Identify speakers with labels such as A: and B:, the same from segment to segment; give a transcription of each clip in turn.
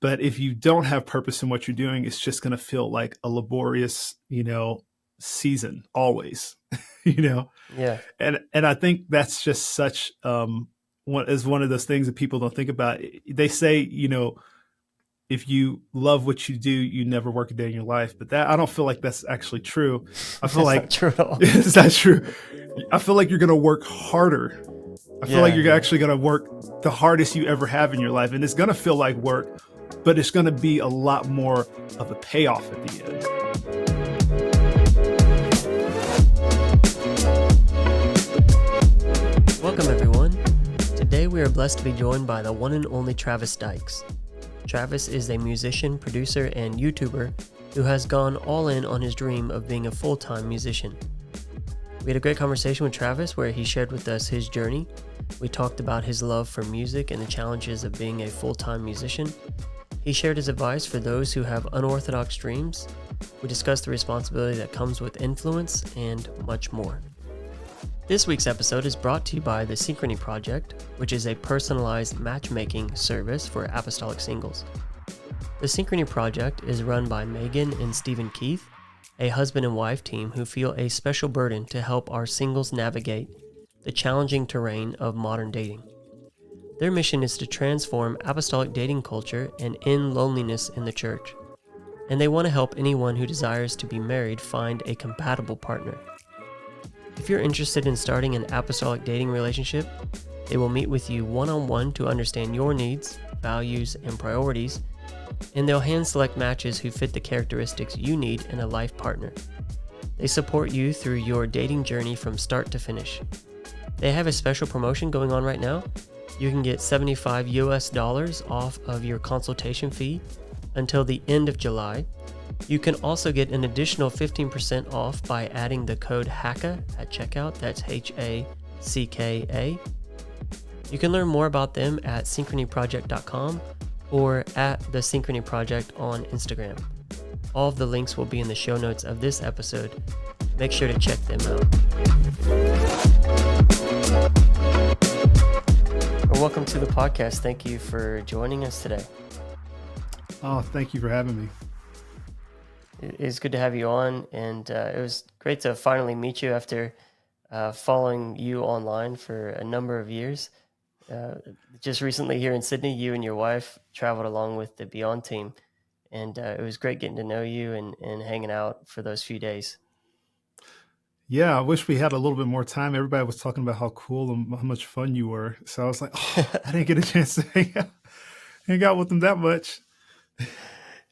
A: But if you don't have purpose in what you're doing, it's just going to feel like a laborious, season always, you know?
B: Yeah.
A: And I think that's just such, one of those things that people don't think about. They say, if you love what you do, you never work a day in your life. But I don't feel like that's actually true. I feel
B: That's not
A: like
B: true at all.
A: it's not true. I feel like you're going to work harder. I feel like you're actually going to work the hardest you ever have in your life. And it's going to feel like work, but it's going to be a lot more of a payoff at the end.
B: Welcome, everyone. Today we are blessed to be joined by the one and only Travis Dykes. Travis is a musician, producer, and YouTuber who has gone all in on his dream of being a full-time musician. We had a great conversation with Travis where he shared with us his journey. We talked about his love for music and the challenges of being a full-time musician. He shared his advice for those who have unorthodox dreams. We discussed the responsibility that comes with influence and much more. This week's episode is brought to you by the Synchrony Project, which is a personalized matchmaking service for apostolic singles. The Synchrony Project is run by Megan and Stephen Keith, a husband and wife team who feel a special burden to help our singles navigate the challenging terrain of modern dating. Their mission is to transform apostolic dating culture and end loneliness in the church, and they want to help anyone who desires to be married find a compatible partner. If you're interested in starting an apostolic dating relationship, they will meet with you one-on-one to understand your needs, values, and priorities, and they'll hand-select matches who fit the characteristics you need in a life partner. They support you through your dating journey from start to finish. They have a special promotion going on right now. You can get $75 off of your consultation fee until the end of July. You can also get an additional 15% off by adding the code HACKA at checkout. That's HACKA. You can learn more about them at synchronyproject.com or at the Synchrony Project on Instagram. All of the links will be in the show notes of this episode. Make sure to check them out. Well, welcome to the podcast. Thank you for joining us today.
A: Oh, thank you for having me.
B: It's good to have you on, and it was great to finally meet you after following you online for a number of years. Just recently here in Sydney, you and your wife traveled along with the Beyond team, and it was great getting to know you and hanging out for those few days.
A: Yeah, I wish we had a little bit more time. Everybody was talking about how cool and how much fun you were. So I was like, I didn't get a chance to hang out with them that much.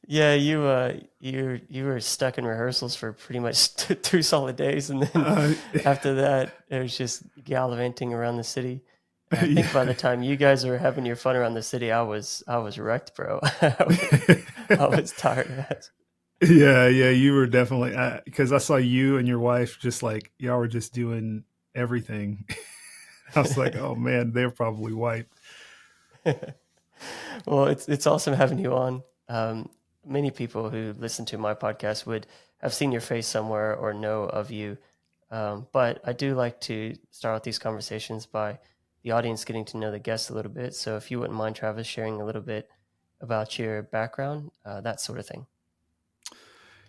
B: Yeah, you were stuck in rehearsals for pretty much 2 solid days, and then after that, it was just gallivanting around the city. I think by the time you guys were having your fun around the city, I was wrecked, bro. I was tired.
A: Yeah, you were definitely, because I saw you and your wife just like y'all were just doing everything. I was like, oh man, they're probably wiped.
B: Well, it's awesome having you on. Many people who listen to my podcast would have seen your face somewhere or know of you. But I do like to start out these conversations by the audience getting to know the guests a little bit. So if you wouldn't mind, Travis, sharing a little bit about your background, that sort of thing.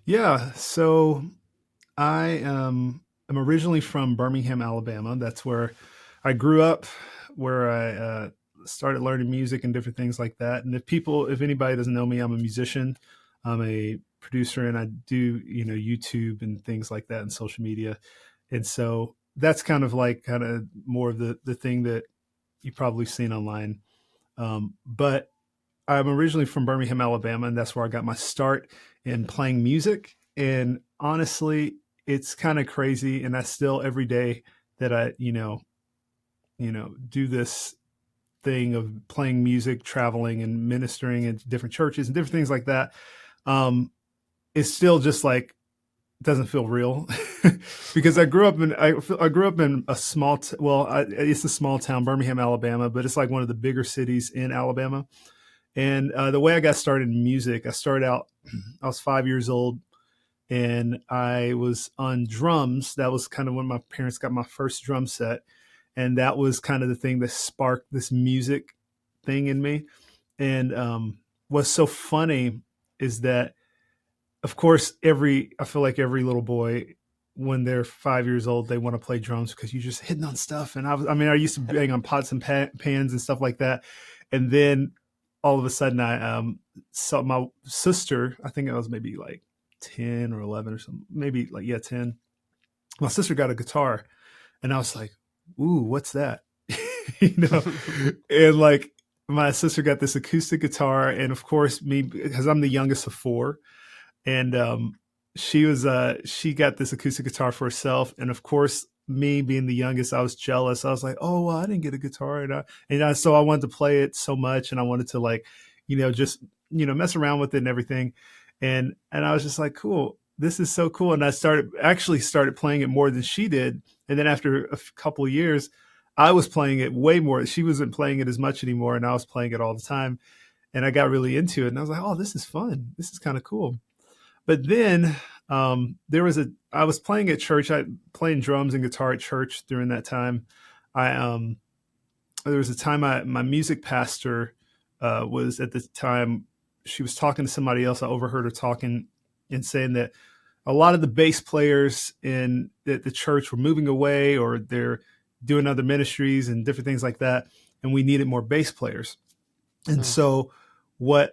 A: Yeah, so I am originally from Birmingham, Alabama. That's where I grew up, where I started learning music and different things like that. And if anybody doesn't know me, I'm a musician, I'm a producer, and I do, YouTube and things like that and social media. And so that's kind of more of the thing that you've probably seen online. But I'm originally from Birmingham, Alabama, and that's where I got my start in playing music. And honestly, it's kind of crazy. And I still, every day that I, do this thing of playing music, traveling and ministering at different churches and different things like that, it's still just like, doesn't feel real because I grew up in a small, it's a small town, Birmingham, Alabama, but it's like one of the bigger cities in Alabama. And the way I got started in music, I started out, I was 5 years old and I was on drums. That was kind of when my parents got my first drum set. And that was kind of the thing that sparked this music thing in me. And what's so funny is that, of course, I feel like every little boy, when they're 5 years old, they want to play drums because you're just hitting on stuff. And I mean, I used to bang on pots and pans and stuff like that. And then all of a sudden, I saw my sister. I think I was maybe like 10 or 11 or something, maybe like, yeah, 10. My sister got a guitar, and I was like, "Ooh, what's that?" you know, and like my sister got this acoustic guitar, and of course, me, because I'm the youngest of four, and she got this acoustic guitar for herself, and of course, me being the youngest, I was jealous. I was like, "Oh, well, I didn't get a guitar," so I wanted to play it so much, and I wanted to, like, just mess around with it and everything, and I was just like, "Cool, this is so cool," and I started playing it more than she did, and then after a couple of years, I was playing it way more. She wasn't playing it as much anymore, and I was playing it all the time, and I got really into it, and I was like, "Oh, this is fun. This is kind of cool." But then I was playing at church. I playing drums and guitar at church during that time. I There was a time my music pastor was at the time. She was talking to somebody else. I overheard her talking and saying that a lot of the bass players in the church were moving away, or they're doing other ministries and different things like that, and we needed more bass players. And
B: Mm.
A: so, what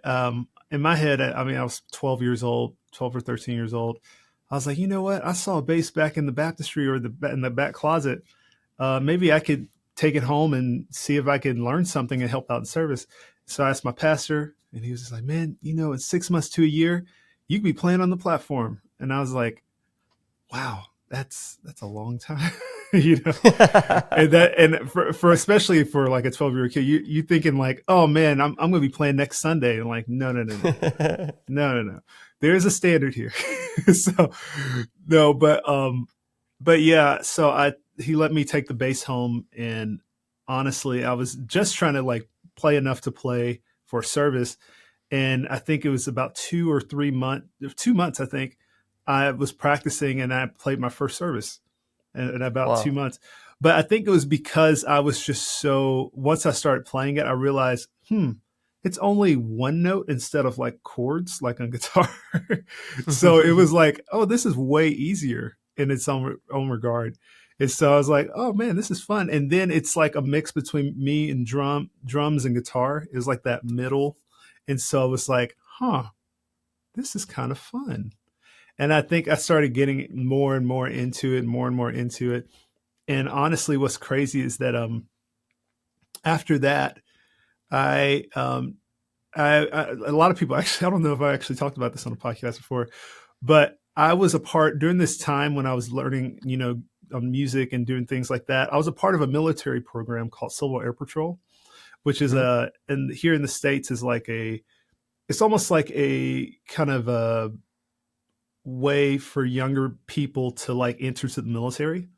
A: in my head, I mean, I was 12 years old, 12 or 13 years old. I was like, you know what? I saw a bass back in the baptistry, or in the back closet. Maybe I could take it home and see if I could learn something and help out in service. So I asked my pastor, and he was just like, "Man, in 6 months to a year, you could be playing on the platform." And I was like, "Wow, that's a long time," you know. And for especially for like a 12-year-old kid, you thinking like, "Oh man, I'm going to be playing next Sunday," and like, no, no, no, no, no, no, no, no. There's a standard here. So no, but yeah, so I he let me take the bass home, and honestly, I was just trying to like play enough to play for service, and I think it was about 2 months. I think I was practicing, and I played my first service in about two
B: Wow.
A: months. But I think it was because I was just so. Once I started playing it, I realized, it's only one note instead of like chords like on guitar. So it was like, oh, this is way easier in its own regard. And so I was like, oh man, this is fun. And then it's like a mix between me and drums and guitar. Is like that middle. And so I was like, this is kind of fun. And I think I started getting more and more into it, more and more into it. And honestly, what's crazy is that after that, I, a lot of people, actually, I don't know if I actually talked about this on a podcast before, but I was a part during this time when I was learning, music and doing things like that. I was a part of a military program called Civil Air Patrol, which is
B: Hmm.
A: and here in the States is like it's almost like a kind of a way for younger people to like enter to the military.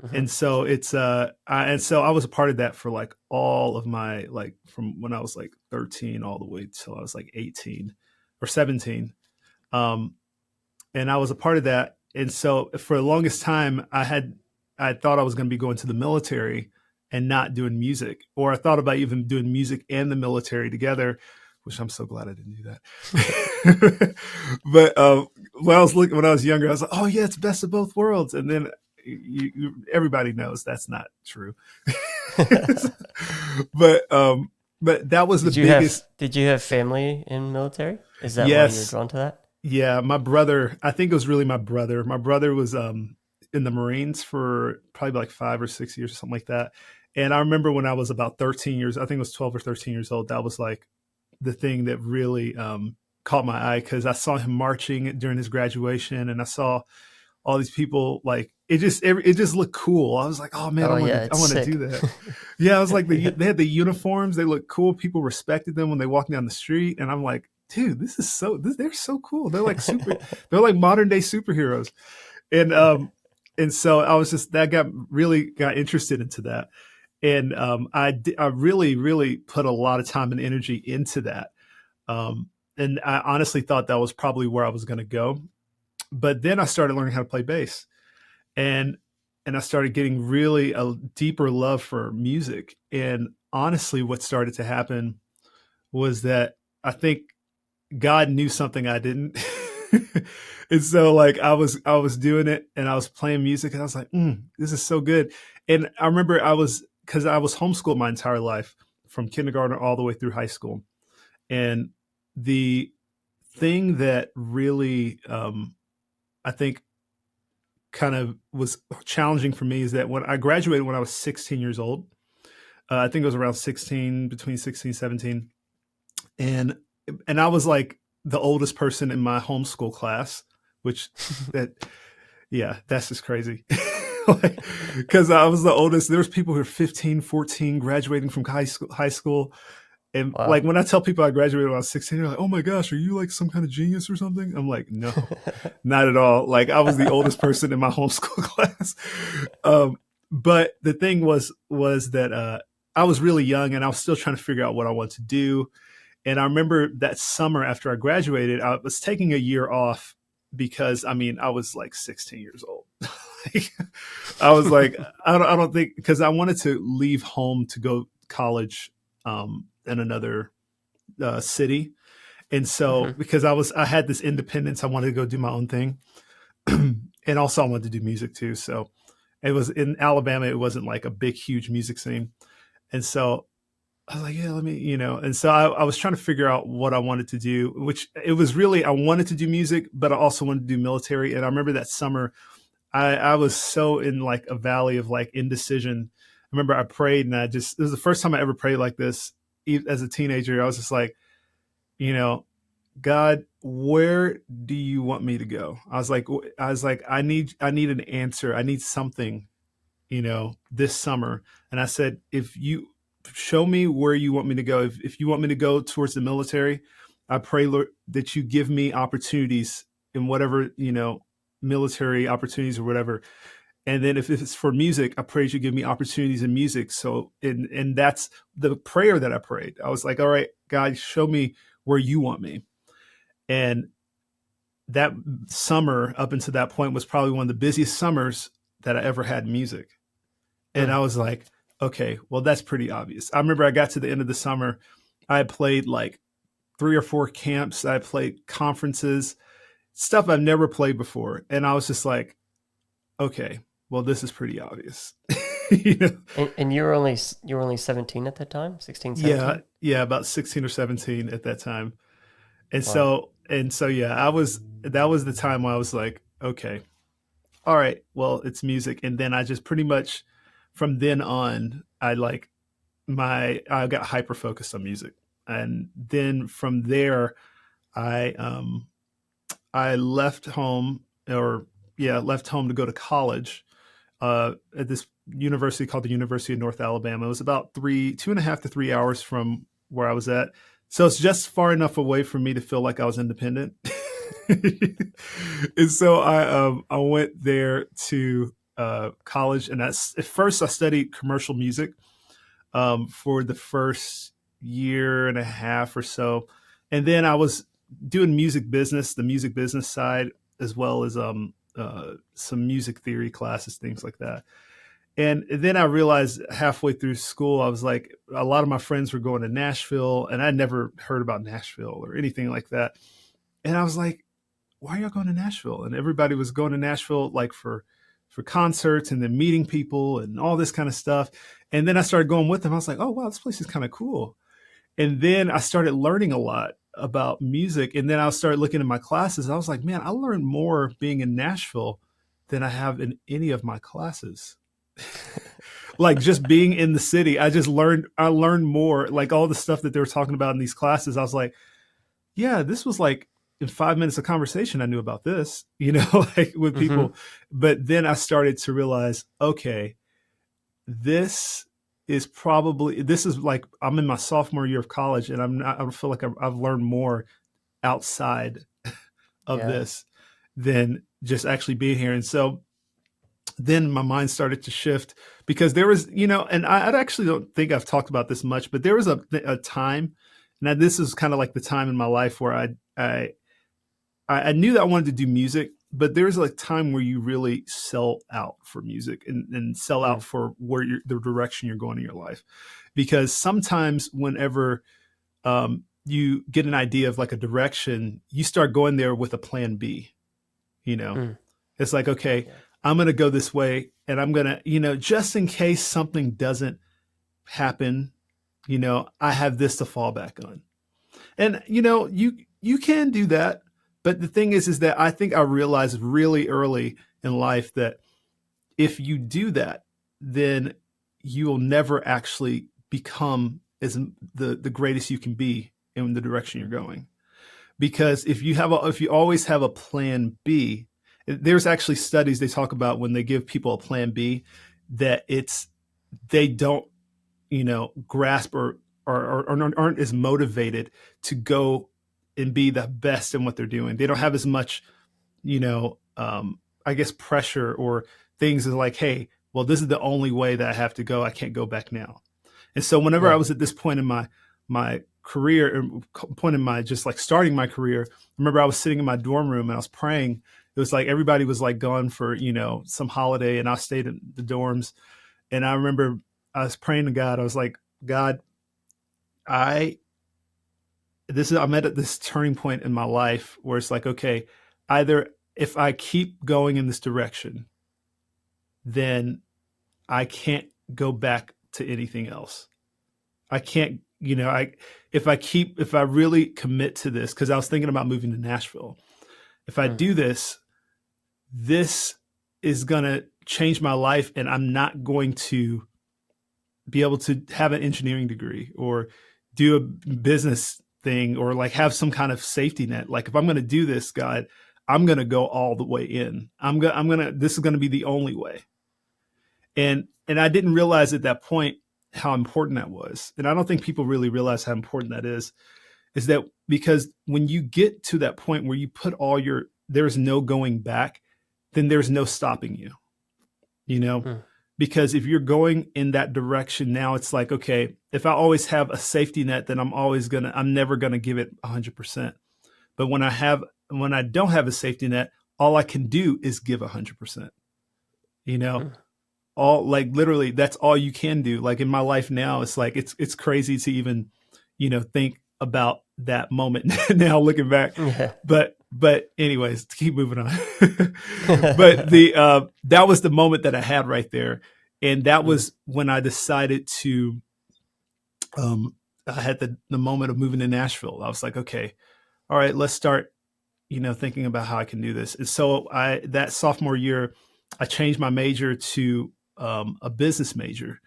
B: Hmm.
A: And so and so I was a part of that for like all of my, like, from when I was like 13 all the way till I was like 18 or 17. Um, and I was a part of that. And so for the longest time, I thought I was going to be going to the military and not doing music, or I thought about even doing music and the military together, which I'm so glad I didn't do that. But when I was younger, I was like, oh yeah, it's best of both worlds. And then everybody knows that's not true. but that was the biggest.
B: Did you have family in military? Is that why you're
A: Yes,
B: drawn to that?
A: yeah, my brother, I think it was really my brother. My brother was in the Marines for probably like 5 or 6 years or something like that. And I remember when I was about 13 years, I think it was 12 or 13 years old, that was like the thing that really caught my eye, because I saw him marching during his graduation, and I saw all these people, like it just looked cool. I was like, oh man,
B: Oh yeah,
A: I
B: it's
A: want to
B: sick.
A: do that. Yeah, I was like,
B: Yeah.
A: they had the uniforms, they looked cool. People respected them when they walked down the street, and I'm like, dude, they're so cool. They're like they're like modern day superheroes. And and so I was just that got really got interested into that, and I really really put a lot of time and energy into that. And I honestly thought that was probably where I was going to go. But then I started learning how to play bass, and I started getting really a deeper love for music. And honestly, what started to happen was that I think God knew something I didn't. And so like I was doing it and I was playing music and I was like, this is so good. And I remember because I was homeschooled my entire life from kindergarten all the way through high school. And the thing that really I think kind of was challenging for me is that when I graduated when I was 16 years old, I think it was around 16, between 16 and 17. And I was like the oldest person in my homeschool class, which that yeah, that's just crazy. Like, because I was the oldest. There was people who were 15, 14, graduating from high school. And like
B: Wow.
A: when I tell people I graduated when I was 16, they're like, "Oh my gosh, are you like some kind of genius or something?" I'm like, "No, not at all." Like I was the oldest person in my homeschool class. Um, but the thing was that I was really young and I was still trying to figure out what I wanted to do. And I remember that summer after I graduated, I was taking a year off because I mean I was like 16 years old. Like, I was like, I don't think because I wanted to leave home to go college in another city, and so
B: Hmm.
A: because I had this independence, I wanted to go do my own thing, and also I wanted to do music too. So it was in Alabama. It wasn't like a big, huge music scene, and so I was like, yeah, let me, And so I was trying to figure out what I wanted to do, which it was really, I wanted to do music, but I also wanted to do military. And I remember that summer, I was so in like a valley of like indecision. I remember I prayed and it was the first time I ever prayed like this as a teenager. I was just like, you know, God, where do you want me to go? I was like, I need an answer. I need something this summer. And I said, if you show me where you want me to go, if you want me to go towards the military, I pray, Lord, that you give me opportunities in whatever, military opportunities or whatever. And then if it's for music, I pray that you give me opportunities in music. So, and that's the prayer that I prayed. I was like, all right, God, show me where you want me. And that summer up until that point was probably one of the busiest summers that I ever had in music. And I was like, okay, well, that's pretty obvious. I remember I got to the end of the summer. I had played like 3 or 4 camps. I played conferences, stuff I've never played before. And I was just like, okay, well, this is pretty obvious. you know?
B: And you were only 17 at that time? 16,
A: Yeah.
B: 17?
A: Yeah. About 16 or 17 at that time. And
B: Wow.
A: yeah, that was the time where I was like, okay, all right, well, it's music. And then I just pretty much from then on, I got hyper focused on music, and then from there, I um I left home, or yeah, left home to go to college at this university called the University of North Alabama. It was about 2.5 to 3 hours from where I was at, so it's just far enough away for me to feel like I was independent. And so I went there to college, and at first I studied commercial music for the first year and a half or so. And then I was doing the music business side, as well as some music theory classes, things like that. And then I realized halfway through school, I was like, a lot of my friends were going to Nashville, and I'd never heard about Nashville or anything like that. And I was like, why are y'all going to Nashville? And everybody was going to Nashville like for concerts and then meeting people and all this kind of stuff. And then I started going with them. I was like, oh wow, this place is kind of cool. And then I started learning a lot about music. And then I started looking at my classes. I was like, man, I learned more being in Nashville than I have in any of my classes. Like just being in the city, I learned more, like all the stuff that they were talking about in these classes. I was like, yeah, this was like in 5 minutes of conversation, I knew about this, like with
B: Hmm.
A: people. But then I started to realize, okay, this this is like I'm in my sophomore year of college, and I feel like I've learned more outside of
B: Yeah.
A: this than just actually being here. And so then my mind started to shift because there was, and I actually don't think I've talked about this much, but there was a time. Now this is kind of like the time in my life where I I knew that I wanted to do music, but there's like time where you really sell out for music, and sell out
B: Mm.
A: for the direction you're going in your life. Because sometimes whenever you get an idea of like a direction, you start going there with a plan B, you know.
B: Mm,
A: It's like, okay,
B: yeah.
A: I'm going to go this way and I'm going to, just in case something doesn't happen, I have this to fall back on. And you can do that, but the thing is that I think I realized really early in life that if you do that, then you will never actually become as the greatest you can be in the direction you're going. Because if you always have a plan B, there's actually studies they talk about when they give people a plan B that they don't grasp or aren't as motivated to go and be the best in what they're doing. They don't have as much I guess pressure or things is like, hey, well, this is the only way that I have to go. I can't go back now. And so whenever I
B: Yeah.
A: was at this point in my career, point in my just like starting my career, I remember I was sitting in my dorm room and I was praying. It was like everybody was like gone for some holiday, and I stayed in the dorms. And I remember I was praying to God. I was like, God, I I'm at this turning point in my life where it's like, okay, either if I keep going in this direction, then I can't go back to anything else. I can't, if I really commit to this, because I was thinking about moving to Nashville. If I
B: Mm,
A: do this, this is going to change my life, and I'm not going to be able to have an engineering degree or do a business thing or like have some kind of safety net. Like if I'm going to do this, God, I'm going to go all the way in. This is going to be the only way. And I didn't realize at that point how important that was. And I don't think people really realize how important that is that because when you get to that point where you put there's no going back, then there's no stopping you, you know?
B: mm,
A: Because if you're going in that direction now, it's like, okay, if I always have a safety net, then I'm never gonna give it 100%. But when I don't have a safety net, all I can do is give 100%. You know,
B: mm.
A: all like literally that's all you can do. Like in my life now, it's like it's crazy to even think about that moment now looking back.
B: Yeah.
A: But anyways, to keep moving on. But the that was the moment that I had right there, and that
B: Mm,
A: was when I decided to I had the moment of moving to Nashville. I was like, okay, all right, let's start thinking about how I can do this. And so that sophomore year, I changed my major to a business major.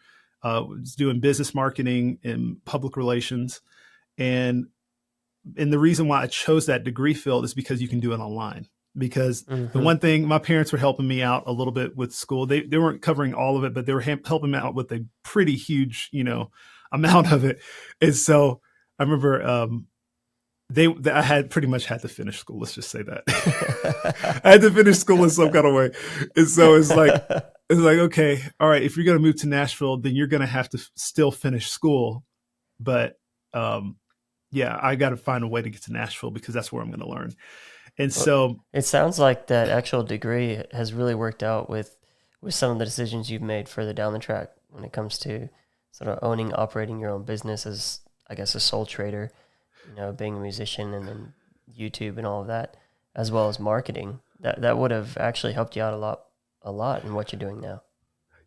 A: Was doing business marketing and public relations, and the reason why I chose that degree field is because you can do it online. Because the
B: mhm.
A: one thing, my parents were helping me out a little bit with school. They weren't covering all of it, but they were helping me out with a pretty huge amount of it. And so I remember I had pretty much had to finish school. Let's just say that I had to finish school in some kind of way. And so it's like, okay, all right, if you're going to move to Nashville, then you're going to have to still finish school. But yeah, I got to find a way to get to Nashville because that's where I'm going to learn. And
B: Well,
A: so,
B: it sounds like that actual degree has really worked out with some of the decisions you've made further down the track when it comes to sort of operating your own business as, I guess, a sole trader, being a musician and then YouTube and all of that, as well as marketing. That would have actually helped you out a lot in what you're doing now.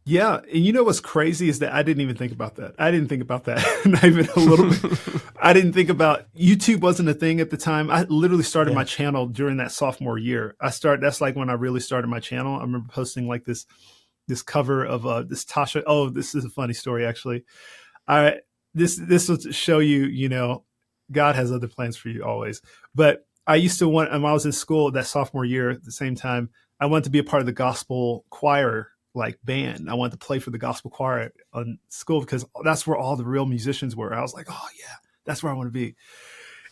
A: yeah, and what's crazy is that I didn't even think about that. I didn't think about that, not even a little bit. I didn't think about YouTube wasn't a thing at the time. I literally started
B: Yeah.
A: my channel during that sophomore year. That's like when I really started my channel. I remember posting like this cover of this Tasha. Oh, this is a funny story actually. I this will show you, God has other plans for you always. But I used to want, and when I was in school that sophomore year at the same time, I wanted to be a part of the gospel choir like band. I wanted to play for the gospel choir on school because that's where all the real musicians were. I was like, oh yeah, that's where I want to be.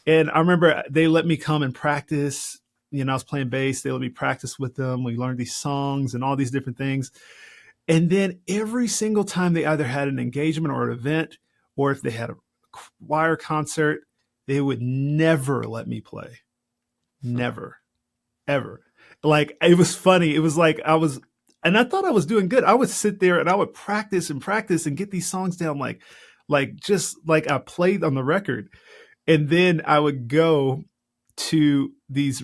A: And I remember they let me come and practice. I was playing bass. They let me practice with them. We learned these songs and all these different things. And then every single time they either had an engagement or an event, or if they had a choir concert, they would never let me play. Never, ever. Like it was funny. It was like and I thought I was doing good. I would sit there and I would practice and practice and get these songs down like just like I played on the record. And then I would go to these,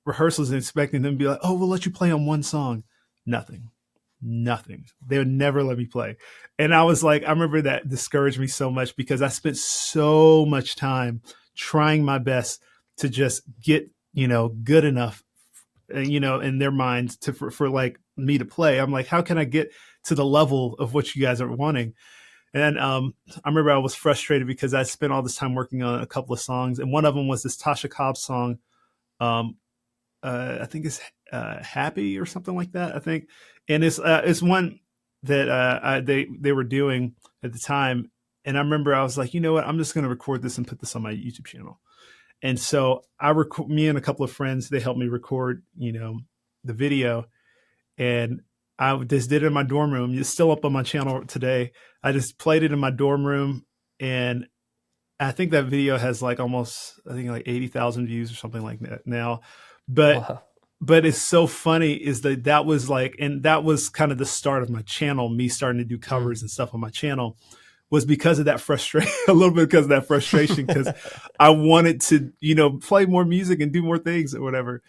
A: rehearsals and expecting them to be like, oh, we'll let you play on one song. Nothing. Nothing. They would never let me play. And I was like, I remember that discouraged me so much because I spent so much time trying my best to just get, good enough, in their minds for like me to play. I'm like, how can I get to the level of what you guys are wanting? And I remember I was frustrated because I spent all this time working on a couple of songs, and one of them was this Tasha Cobbs song. Um, I think it's "Happy" or something like that. I think, and it's one that they were doing at the time. And I remember I was like, you know what? I'm just going to record this and put this on my YouTube channel. And so me and a couple of friends, they helped me record, the video, and I just did it in my dorm room. It's still up on my channel today. I just played it in my dorm room, and I think that video has like almost, I think like 80,000 views or something like that now. But
B: Wow.
A: but it's so funny is that was like, and that was kind of the start of my channel. Me starting to do
B: Mm.
A: covers and stuff on my channel was because of that frustration, a little bit because of that frustration, because I wanted to, play more music and do more things or whatever.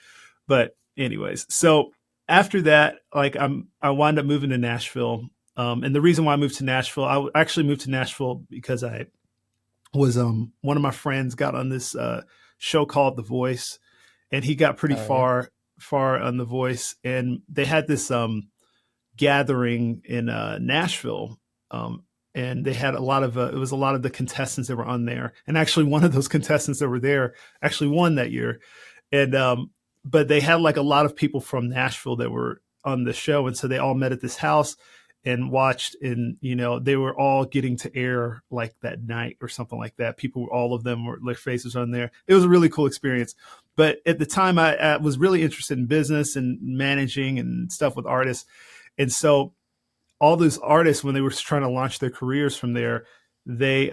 A: But anyways, so after that, like I wound up moving to Nashville. And the reason why I moved to Nashville, actually moved to Nashville because I was one of my friends got on this show called The Voice, and he got pretty
B: Oh yeah.
A: far on The Voice, and they had this gathering in Nashville. And they had a lot of it was a lot of the contestants that were on there, and actually one of those contestants that were there actually won that year. And but they had like a lot of people from Nashville that were on the show, and so they all met at this house and watched, and they were all getting to air like that night or something like that. People, all of them were, their faces on there. It was a really cool experience. But at the time, I was really interested in business and managing and stuff with artists, and so all those artists, when they were trying to launch their careers from there, they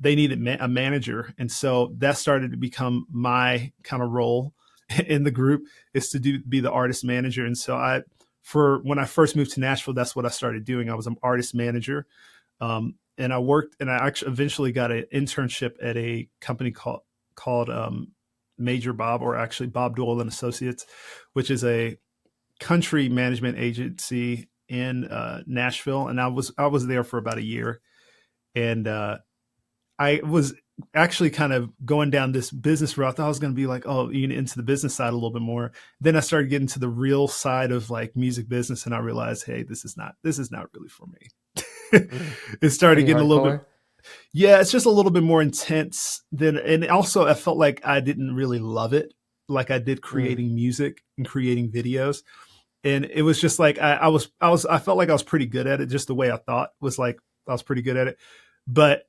A: needed a manager, and so that started to become my kind of role in the group, is to be the artist manager. And so for when I first moved to Nashville, that's what I started doing. I was an artist manager, and I worked, and I actually eventually got an internship at a company called Major Bob, or actually Bob Doyle and Associates, which is a country management agency in Nashville, and I was there for about a year, and I was actually kind of going down this business route. I thought I was going to be like, oh, into the business side a little bit more. Then I started getting to the real side of like music business, and I realized, hey, this is not really for me.
B: Mm.
A: It started
B: Pretty
A: getting a little bit,
B: hardcore.
A: yeah, it's just a little bit more intense than, and also I felt like I didn't really love it like I did
B: Mm.
A: creating music and creating videos. And it was just like I felt like I was pretty good at it. Just the way I thought was like I was pretty good at it, but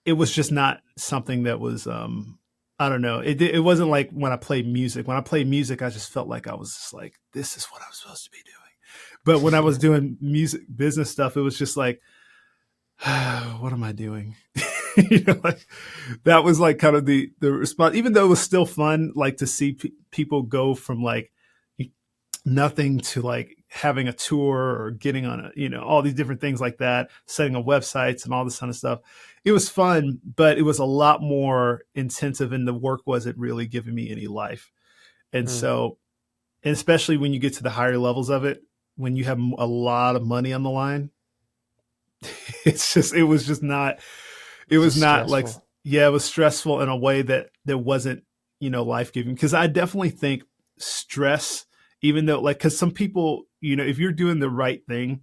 A: it was just not something that was I don't know. It wasn't like when I played music. When I played music, I just felt like I was just like, this is what I'm supposed to be doing. But when I was doing music business stuff, it was just like, what am I doing? Like that was like kind of the response. Even though it was still fun, like to see people go from like nothing to like having a tour or getting on all these different things like that, setting up websites and all this kind of stuff. It was fun, but it was a lot more intensive, and the work wasn't really giving me any life. And
B: Mm.
A: so, and especially when you get to the higher levels of it, when you have a lot of money on the line, it was just not, it
B: It's
A: was
B: just
A: not like,
B: stressful.
A: yeah, it was stressful in a way that wasn't, life giving. Cause I definitely think stress, even though like, cause some people, if you're doing the right thing,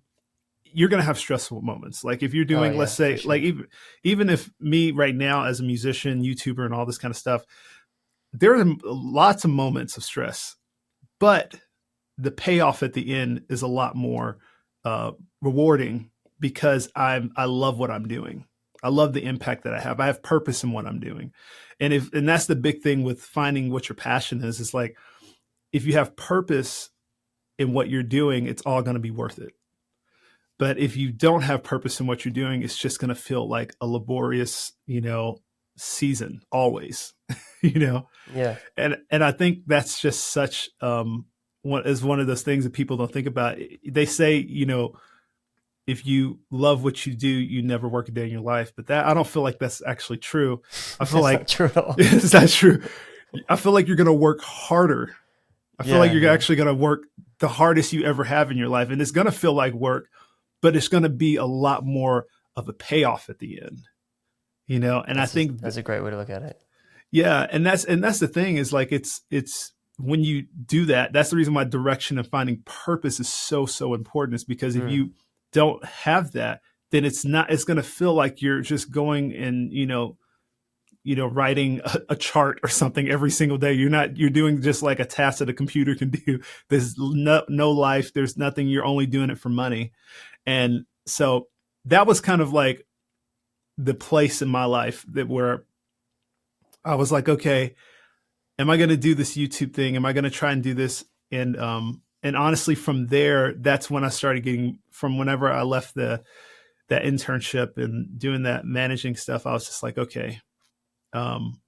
A: you're going to have stressful moments. Like if you're
B: Oh
A: doing, let's
B: yeah, for
A: say, like
B: sure.
A: even if me right now as a musician, YouTuber, and all this kind of stuff, there are lots of moments of stress, but the payoff at the end is a lot more uh, rewarding because I love what I'm doing. I love the impact that I have. I have purpose in what I'm doing, and that's the big thing with finding what your passion is. Is like if you have purpose in what you're doing, it's all going to be worth it. But if you don't have purpose in what you're doing, it's just going to feel like a laborious, season always, you know.
B: Yeah.
A: And I think that's just such one is one of those things that people don't think about. They say, if you love what you do, you never work a day in your life. But that, I don't feel like that's actually true. I feel
B: That's not
A: like
B: true at all.
A: it's not true. I feel like you're going to work harder. I feel like
B: Yeah,
A: you're
B: yeah.
A: actually going to work the hardest you ever have in your life. And it's going to feel like work, but it's going to be a lot more of a payoff at the end, you know? And I think,
B: That's a great way to look at it.
A: yeah. And that's the thing is like, it's when you do that, that's the reason why direction and finding purpose is so, so important, is because if
B: Mm,
A: you don't have that, then it's going to feel like you're just going and, writing a chart or something every single day. You're doing just like a task that a computer can do. There's no life. There's nothing. You're only doing it for money. And so that was kind of like the place in my life that where I was like, okay, am I going to do this YouTube thing? Am I going to try and do this? And honestly, from there, that's when I started getting, from whenever I left that internship and doing that managing stuff, I was just like, okay, um,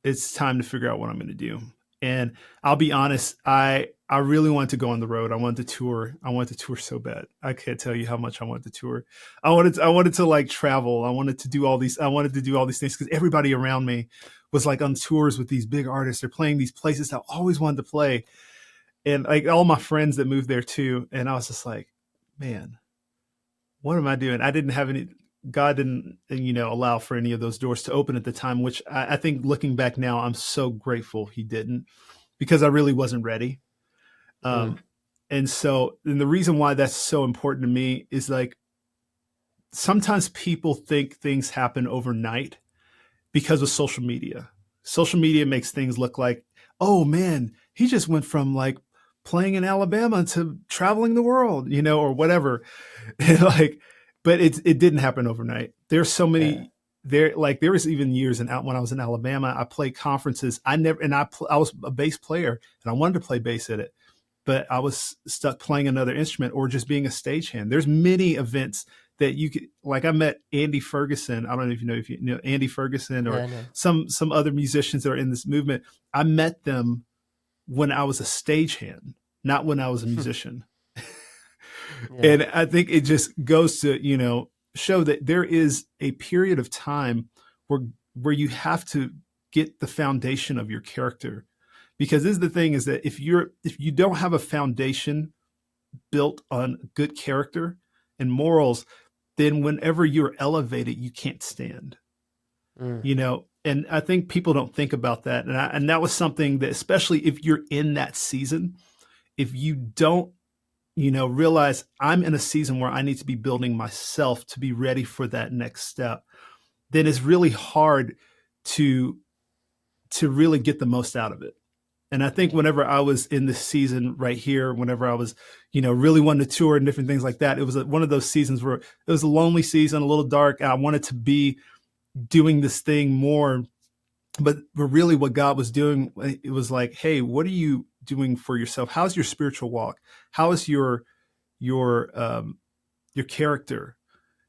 A: it's time to figure out what I'm going to do. And I'll be honest, I really wanted to go on the road. I wanted to tour. I wanted to tour so bad. I can't tell you how much I wanted to tour. I wanted to like travel. I wanted to do all these. I wanted to do all these things because everybody around me was like on tours with these big artists. They're playing these places that I always wanted to play, and like all my friends that moved there too. And I was just like, man, what am I doing? I didn't have any. God didn't, allow for any of those doors to open at the time, which I think looking back now, I'm so grateful He didn't, because I really wasn't ready.
B: mm,
A: Um, and the reason why that's so important to me is like sometimes people think things happen overnight because of social media. Social media makes things look like, oh man, he just went from like playing in Alabama to traveling the world, or whatever. Like, but it didn't happen overnight. There's so
B: yeah.
A: many there. Like there was even years and out when I was in Alabama, I played conferences. I never and I was a bass player and I wanted to play bass at it, but I was stuck playing another instrument or just being a stagehand. There's many events that you could, like I met Andy Ferguson. I don't know if you know Andy Ferguson
B: Yeah,
A: or
B: I know.
A: some other musicians that are in this movement. I met them when I was a stagehand, not when I was a musician.
B: Yeah.
A: And I think it just goes to, show that there is a period of time where you have to get the foundation of your character. Because this is the thing, is that if you don't have a foundation built on good character and morals, then whenever you're elevated, you can't stand.
B: Mm,
A: And I think people don't think about that. And that was something that, especially if you're in that season, if you don't, realize I'm in a season where I need to be building myself to be ready for that next step, then it's really hard to really get the most out of it. And I think
B: yeah.
A: whenever I was in this season right here, whenever I was, really wanting to tour and different things like that, it was one of those seasons where it was a lonely season, a little dark. And I wanted to be doing this thing more, but really what God was doing, it was like, hey, what are you doing for yourself? How's your spiritual walk? How is your character?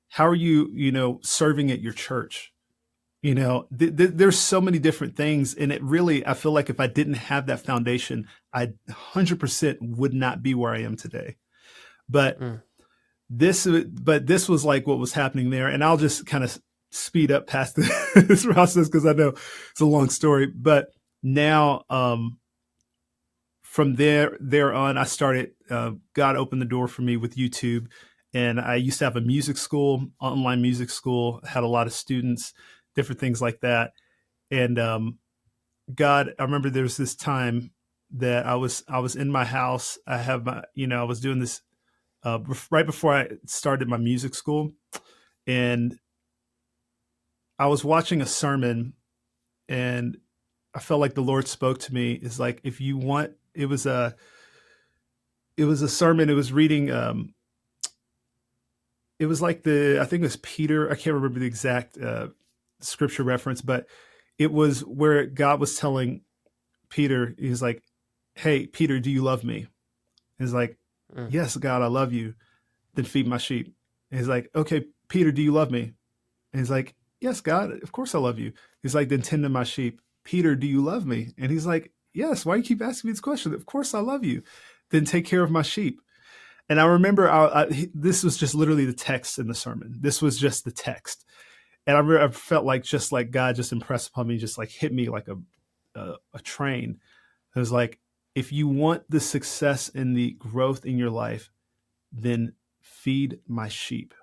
A: How are you, serving at your church? There's so many different things, and it really, I feel like if I didn't have that foundation, I 100% would not be where I am today. But
B: Mm,
A: this was like what was happening there, and I'll just kind of speed up past this process because I know it's a long story. But now, from there on, I started. God opened the door for me with YouTube, and I used to have a music school, online music school, had a lot of students, different things like that. And God, I remember there was this time that I was in my house. I was doing this right before I started my music school, and I was watching a sermon, and I felt like the Lord spoke to me. Is like, if you want, it was a sermon. It was reading. It was like I think it was Peter. I can't remember the exact scripture reference, but it was where God was telling Peter. He's like, "Hey, Peter, do you love me?" He's like,
B: mm,
A: "Yes, God, I love you." Then feed my sheep. And he's like, "Okay, Peter, do you love me?" And he's like, "Yes, God, of course I love you." He's like, "Then tend to my sheep." Peter, do you love me? And he's like, "Yes. Why do you keep asking me this question? Of course I love you. Then take care of my sheep." And I remember this was just literally the text in the sermon. This was just the text. And I felt like just like God just impressed upon me, just like hit me like a train. It was like, if you want the success and the growth in your life, then feed my sheep.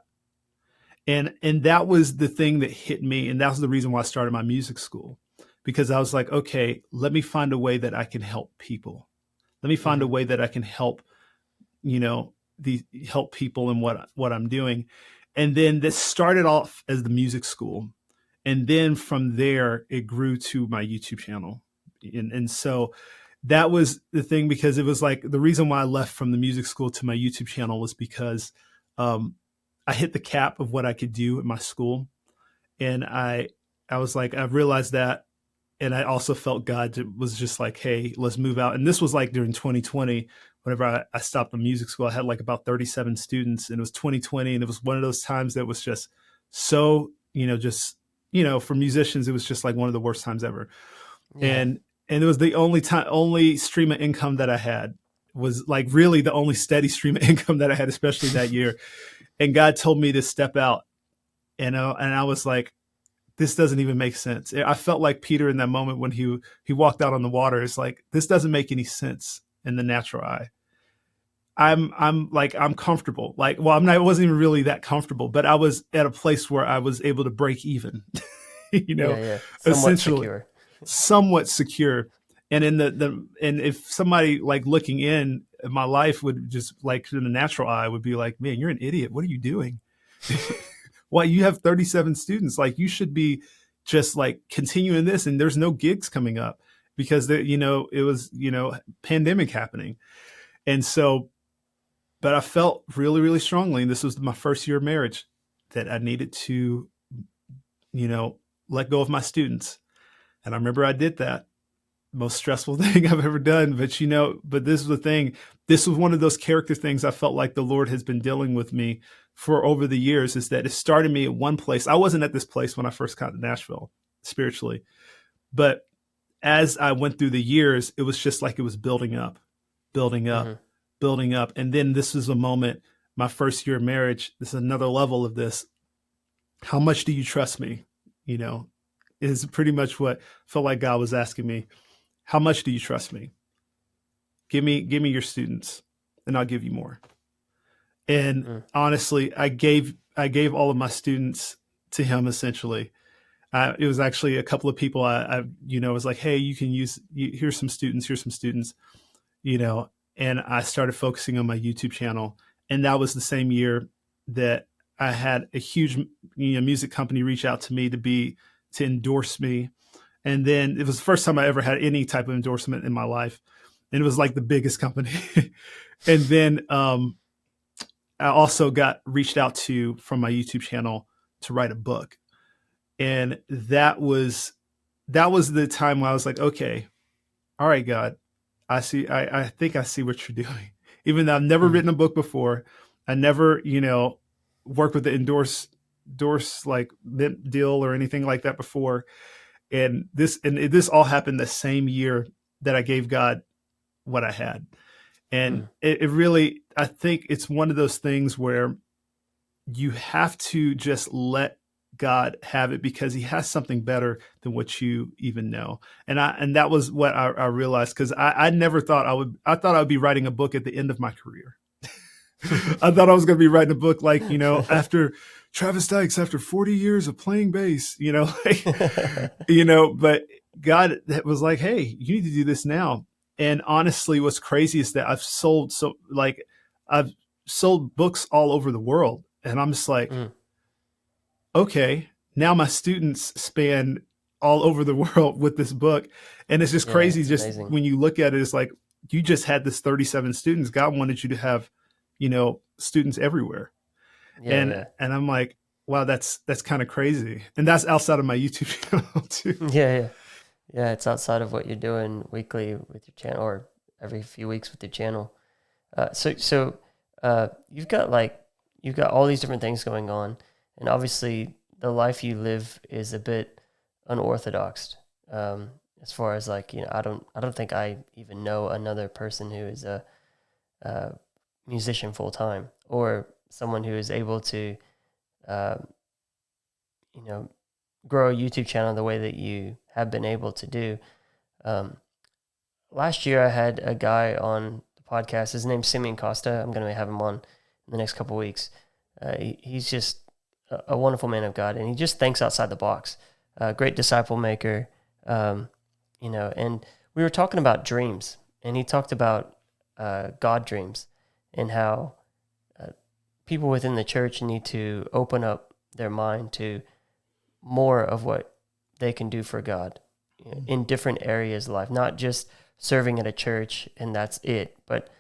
A: And that was the thing that hit me, and that was the reason why I started my music school, because I was like, okay, let me find a way that I can help people. Let me find a
B: Mm-hmm.
A: way that I can help, you know, the help people in what I'm doing. And then this started off as the music school, and then from there it grew to my YouTube channel. And so that was the thing, because it was like the reason why I left from the music school to my YouTube channel was because um, I hit the cap of what I could do at my school, and I was like, I realized that, and I also felt God was just like, hey, let's move out. And this was like during 2020. Whenever I stopped the music school, I had like about 37 students, and it was 2020, and it was one of those times that was just so, just, for musicians, it was just like one of the worst times ever.
B: Yeah.
A: And it was the only stream of income that I had, was like really the only steady stream of income that I had, especially that year. And God told me to step out, and I was like, this doesn't even make sense. I felt like Peter in that moment when he walked out on the water. It's like, this doesn't make any sense in the natural eye. I'm comfortable. Like, well, I wasn't even really that comfortable, but I was at a place where I was able to break even, you
B: Yeah,
A: know,
B: yeah. Somewhat
A: essentially
B: secure.
A: somewhat secure. And in and if somebody like looking in my life would just like in the natural eye would be like, man, you're an idiot. What are you doing? Why, you have 37 students? Like, you should be just like continuing this, and there's no gigs coming up because it was, pandemic happening. And so, but I felt really, really strongly, and this was my first year of marriage, that I needed to, you know, let go of my students. And I remember I did that. Most stressful thing I've ever done. But but this is the thing. This was one of those character things I felt like the Lord has been dealing with me for over the years, is that it started me at one place. I wasn't at this place when I first got to Nashville spiritually, but as I went through the years, it was just like it was building up, building up,
B: Mm-hmm.
A: building up. And then this was a moment, my first year of marriage, this is another level of this. How much do you trust me? You know, is pretty much what felt like God was asking me. How much do you trust me? Give me your students, and I'll give you more. And
B: Mm.
A: honestly, I gave all of my students to him essentially. It was actually a couple of people I was like, hey, you can here's some students, you know, and I started focusing on my YouTube channel. And that was the same year that I had a huge, music company reach out to me to endorse me. And then it was the first time I ever had any type of endorsement in my life. And it was like the biggest company. And then I also got reached out to from my YouTube channel to write a book. And that was the time where I was like, okay, all right, God, I think I see what you're doing. Even though I've never
B: Mm.
A: written a book before, I never, worked with the endorse like deal or anything like that before. And this all happened the same year that I gave God what I had. And
B: Mm.
A: it really, I think it's one of those things where you have to just let God have it, because he has something better than what you even know. And that was what I realized, because I never thought I thought I would be writing a book at the end of my career. I thought I was going to be writing a book like, after Travis Dykes, after 40 years of playing bass, like, but God was like, hey, you need to do this now. And honestly, what's crazy is that I've sold books all over the world. And I'm just like,
B: Mm.
A: okay, now my students span all over the world with this book. And it's just
B: Yeah,
A: crazy.
B: it's
A: Just
B: amazing.
A: when you look at it, it's like, you just had this 37 students. God wanted you to have, students everywhere.
B: Yeah,
A: And
B: yeah.
A: I'm like, wow, that's kind of crazy. And that's outside of my YouTube channel too.
B: Yeah, yeah. Yeah, it's outside of what you're doing weekly with your channel or every few weeks with your channel. You've got all these different things going on, and obviously the life you live is a bit unorthodox. As far as I don't think I even know another person who is a musician full time, or someone who is able to, uh, you know, grow a YouTube channel the way that you have been able to do. Um, Last year, I had a guy on the podcast. His name's Simeon Costa. I'm going to have him on in the next couple of weeks. He's just a wonderful man of God, and he just thinks outside the box. Great disciple maker, um, And we were talking about dreams, and he talked about God dreams and how uh, people within the church need to open up their mind to more of what they can do for God, in different areas of life, not just serving at a church and that's it, but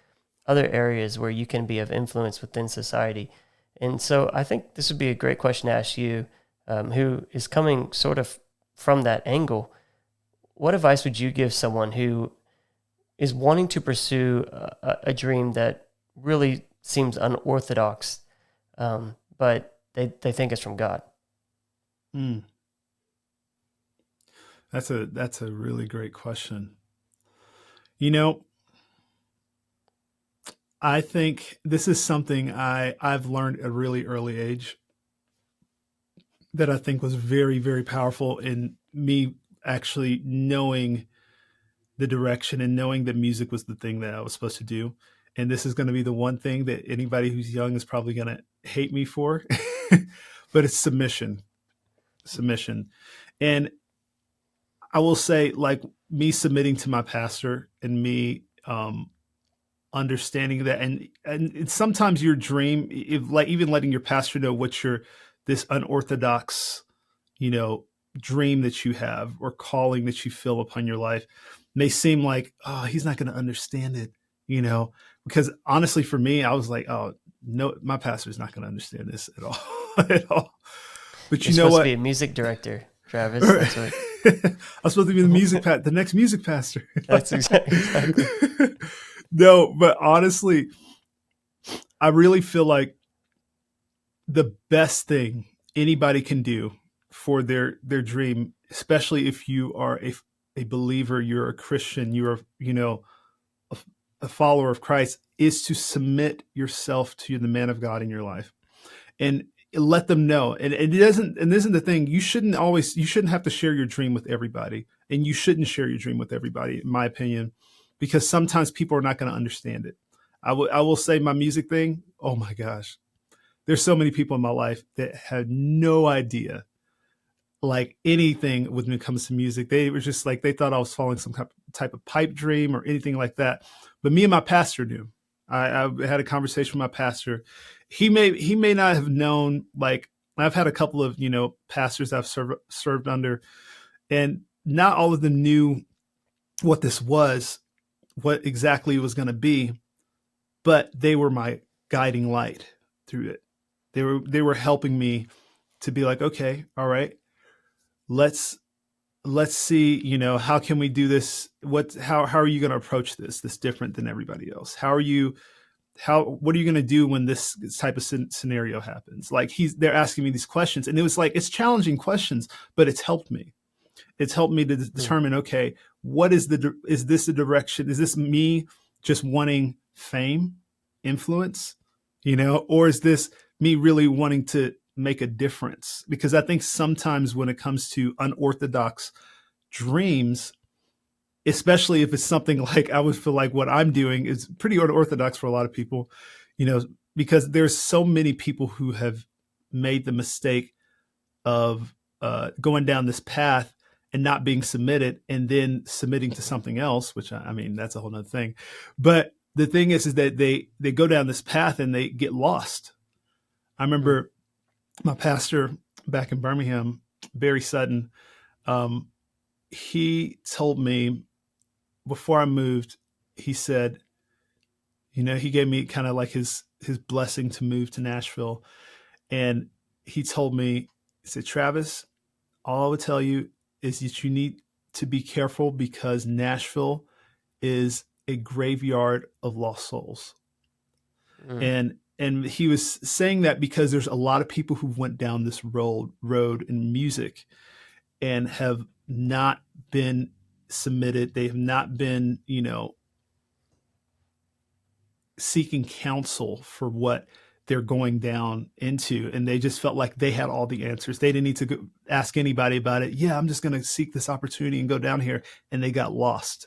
B: other areas where you can be of influence within society. And so I think this would be a great question to ask you, who is coming sort of from that angle. What advice would you give someone who is wanting to pursue a dream that really seems unorthodox, but they think it's from God?
A: Mm, that's a really great question. You know, I think this is something I've learned at a really early age that I think was very, very powerful in me actually knowing the direction and knowing that music was the thing that I was supposed to do. And this is going to be the one thing that anybody who's young is probably going to hate me for, but it's submission, submission. And I will say, like, me submitting to my pastor and me understanding that, and it's sometimes your dream, if like even letting your pastor know what your this unorthodox, you know, dream that you have or calling that you feel upon your life may seem like, oh, he's not going to understand it, you know, because honestly, for me, I was like, oh no, my pastor's not going to understand this at all, at all. But
B: You're
A: you know
B: supposed to be
A: what?
B: a music director, Travis.
A: I
B: That's what.
A: was supposed to be the next music pastor.
B: That's exactly.
A: No, but honestly, I really feel like the best thing anybody can do for their dream, especially if you are a believer, you're a Christian, you're a, a follower of Christ, is to submit yourself to the man of God in your life and let them know. And it doesn't, and this isn't the thing. You shouldn't have to share your dream with everybody, and you shouldn't share your dream with everybody, in my opinion, because sometimes people are not going to understand it. I will say my music thing. Oh my gosh, there's so many people in my life that had no idea like anything when it comes to music. They were just like, they thought I was following some type of pipe dream or anything like that. But me and my pastor knew. I had a conversation with my pastor. He may not have known. Like, I've had a couple of pastors I've served under, and not all of them knew what this was, what exactly it was going to be, but they were my guiding light through it. They were helping me to be like, okay, all right, let's see, how can we do this? How are you going to approach this different than everybody else? What are you going to do when this type of scenario happens? Like, they're asking me these questions, and it was like, it's challenging questions, but it's helped me to
B: Hmm.
A: determine, okay, is this the direction? Is this me just wanting fame, influence, or is this me really wanting to make a difference? Because I think sometimes when it comes to unorthodox dreams, especially if it's something like, I would feel like what I'm doing is pretty unorthodox for a lot of people, you know, because there's so many people who have made the mistake of going down this path and not being submitted and then submitting to something else, which I mean, that's a whole nother thing. But the thing is that they go down this path and they get lost. I
B: Hmm.
A: remember my pastor back in Birmingham, Barry Sutton, um, he told me before I moved, he said, he gave me kind of like his blessing to move to Nashville. And he told me, he said, Travis, all I would tell you is that you need to be careful because Nashville is a graveyard of lost souls.
B: Hmm.
A: And he was saying that because there's a lot of people who went down this road in music and have not been submitted. They have not been, seeking counsel for what they're going down into, and they just felt like they had all the answers. They didn't need to go ask anybody about it. Yeah, I'm just going to seek this opportunity and go down here, and they got lost.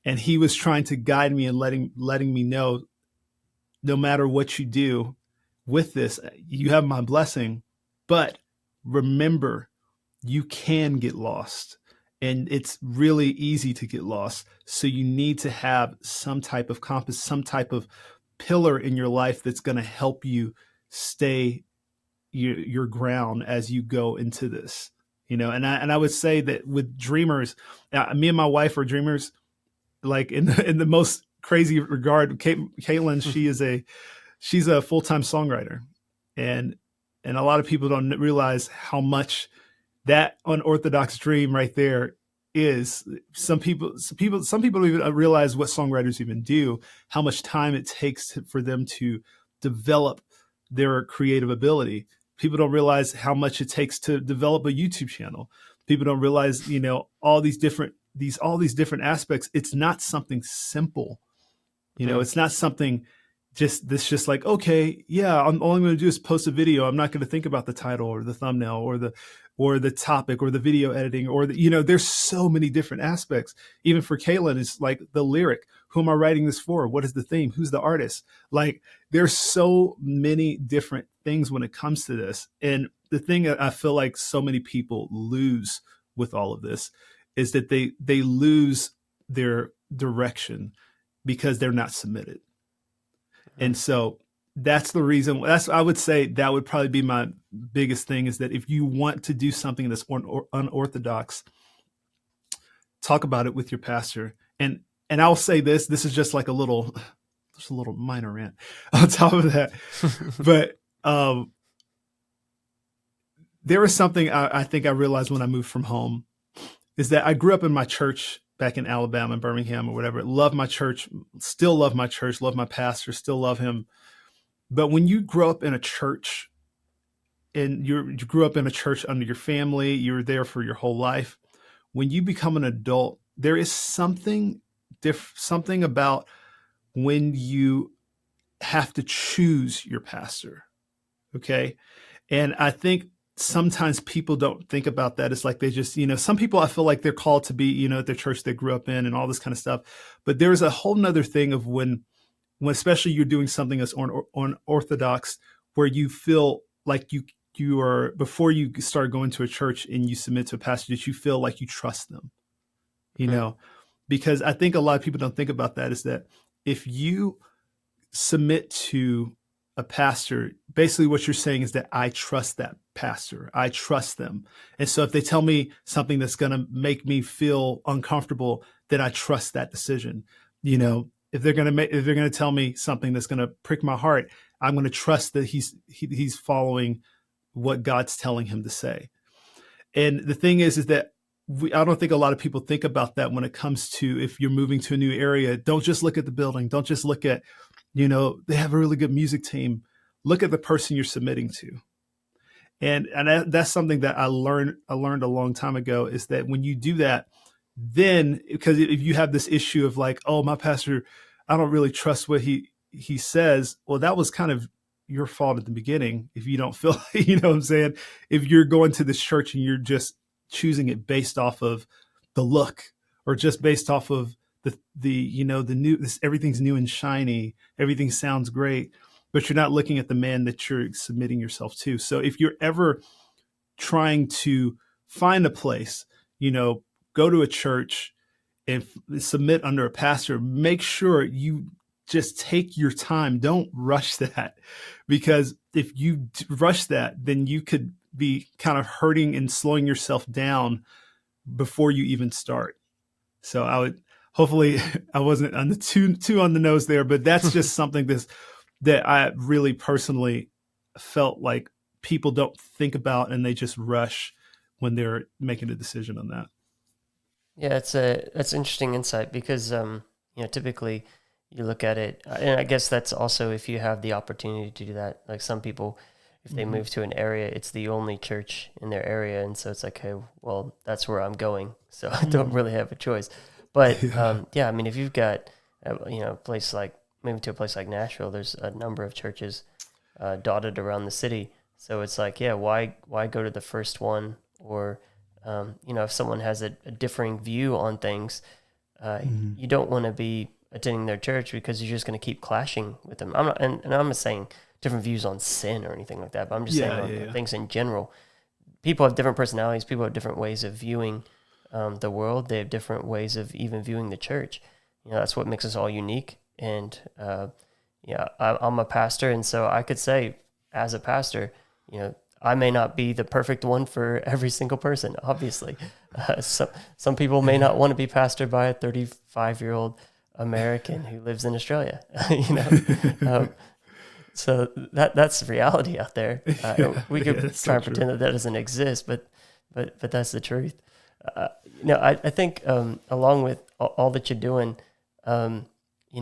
A: And he was trying to guide me and letting me know, no matter what you do with this, you have my blessing, but remember, you can get lost, and it's really easy to get lost. So you need to have some type of compass, some type of pillar in your life that's going to help you stay your ground as you go into this. And I would say that with dreamers, me and my wife are dreamers, like in the most crazy regard. Caitlin, she's a full-time songwriter, and a lot of people don't realize how much that unorthodox dream right there is. Some people don't even realize what songwriters even do, how much time it takes for them to develop their creative ability. People don't realize how much it takes to develop a YouTube channel. People don't realize, all these different aspects. It's not something simple.
B: Mm.
A: It's not something just like, okay, yeah, all I'm going to do is post a video. I'm not going to think about the title or the thumbnail or the topic or the video editing or there's so many different aspects. Even for Kaylin, it's like the lyric. Who am I writing this for? What is the theme? Who's the artist? Like, there's so many different things when it comes to this. And the thing that I feel like so many people lose with all of this is that they lose their direction because they're not submitted.
B: Mm.
A: And so that's the reason. I would say that would probably be my biggest thing, is that if you want to do something that's unorthodox, talk about it with your pastor. And I'll say this is just like just a little minor rant on top of that. But there was something I think I realized when I moved from home, is that I grew up in my church back in Alabama, Birmingham or whatever. Love my church, still love my church, love my pastor, still love him. But when you grow up in a church, and you grew up in a church under your family, you're there for your whole life. When you become an adult, there is something about when you have to choose your pastor. Okay. And I think sometimes people don't think about that. It's like they just, some people, I feel like they're called to be, at their church they grew up in and all this kind of stuff. But there's a whole nother thing of when especially you're doing something that's unorthodox, where you feel like you are, before you start going to a church and you submit to a pastor, that you feel like you trust them,
B: Mm.
A: because I think a lot of people don't think about that, is that if you submit to a pastor, basically what you're saying is that I trust that pastor. I trust them. And so if they tell me something that's going to make me feel uncomfortable, then I trust that decision. If they're going to tell me something that's going to prick my heart, I'm going to trust that he's following what God's telling him to say. And the thing is that I don't think a lot of people think about that when it comes to, if you're moving to a new area. Don't just look at the building. Don't just look at, they have a really good music team. Look at the person you're submitting to. And that's something that I learned a long time ago, is that when you do that, then, because if you have this issue of like, oh, my pastor, I don't really trust what he says. Well, that was kind of your fault at the beginning. If you don't feel, what I'm saying? If you're going to this church and you're just choosing it based off of the look, or just based off of the new, everything's new and shiny, everything sounds great, but you're not looking at the man that you're submitting yourself to. So if you're ever trying to find a place, go to a church and submit under a pastor, make sure you just take your time. Don't rush that, because if you rush that, then you could be kind of hurting and slowing yourself down before you even start. So hopefully I wasn't on the too on the nose there, but that's just something that I really personally felt like people don't think about, and they just rush when they're making a decision on that.
B: Yeah, that's interesting insight, because typically you look at it, and I guess that's also if you have the opportunity to do that. Like some people, if they
A: Mm-hmm.
B: move to an area, it's the only church in their area, and so it's like, hey, well, that's where I'm going, so I don't
A: Mm-hmm.
B: really have a choice. But
A: Yeah.
B: yeah, I mean, if you've got a place like maybe to a place like Nashville, there's a number of churches dotted around the city. So it's like, yeah, why go to the first one? Or if someone has a differing view on things,
A: Hmm.
B: you don't want to be attending their church because you're just going to keep clashing with them. I'm not, and I'm not saying different views on sin or anything like that, but I'm just saying
A: Yeah,
B: on
A: yeah,
B: things in general. People have different personalities. People have different ways of viewing the world. They have different ways of even viewing the church. That's what makes us all unique. And yeah, I'm a pastor, and so I could say, as a pastor, I may not be the perfect one for every single person. Obviously, some people may not want to be pastored by a 35-year-old American who lives in Australia. you know,
A: yeah.
B: um, so that's reality out there.
A: Yeah,
B: We
A: yeah,
B: could
A: that's
B: try
A: so
B: and
A: true.
B: pretend that that doesn't exist, but that's the truth. I think along with all that you're doing, um, you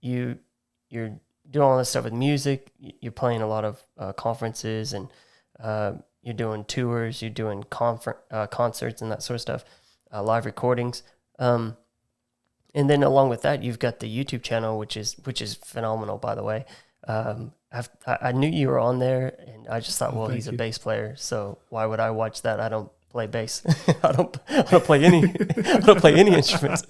B: you're doing all this stuff with music. You're playing a lot of conferences, and you're doing tours. You're doing concerts and that sort of stuff, live recordings. Um, and then along with that, you've got the YouTube channel, which is phenomenal, by the way. I knew you were on there, and I just thought,
A: Oh,
B: well, he's
A: thank
B: a
A: you.
B: bass player, so why would I watch that? I don't play bass. I don't play any. I don't play any instruments.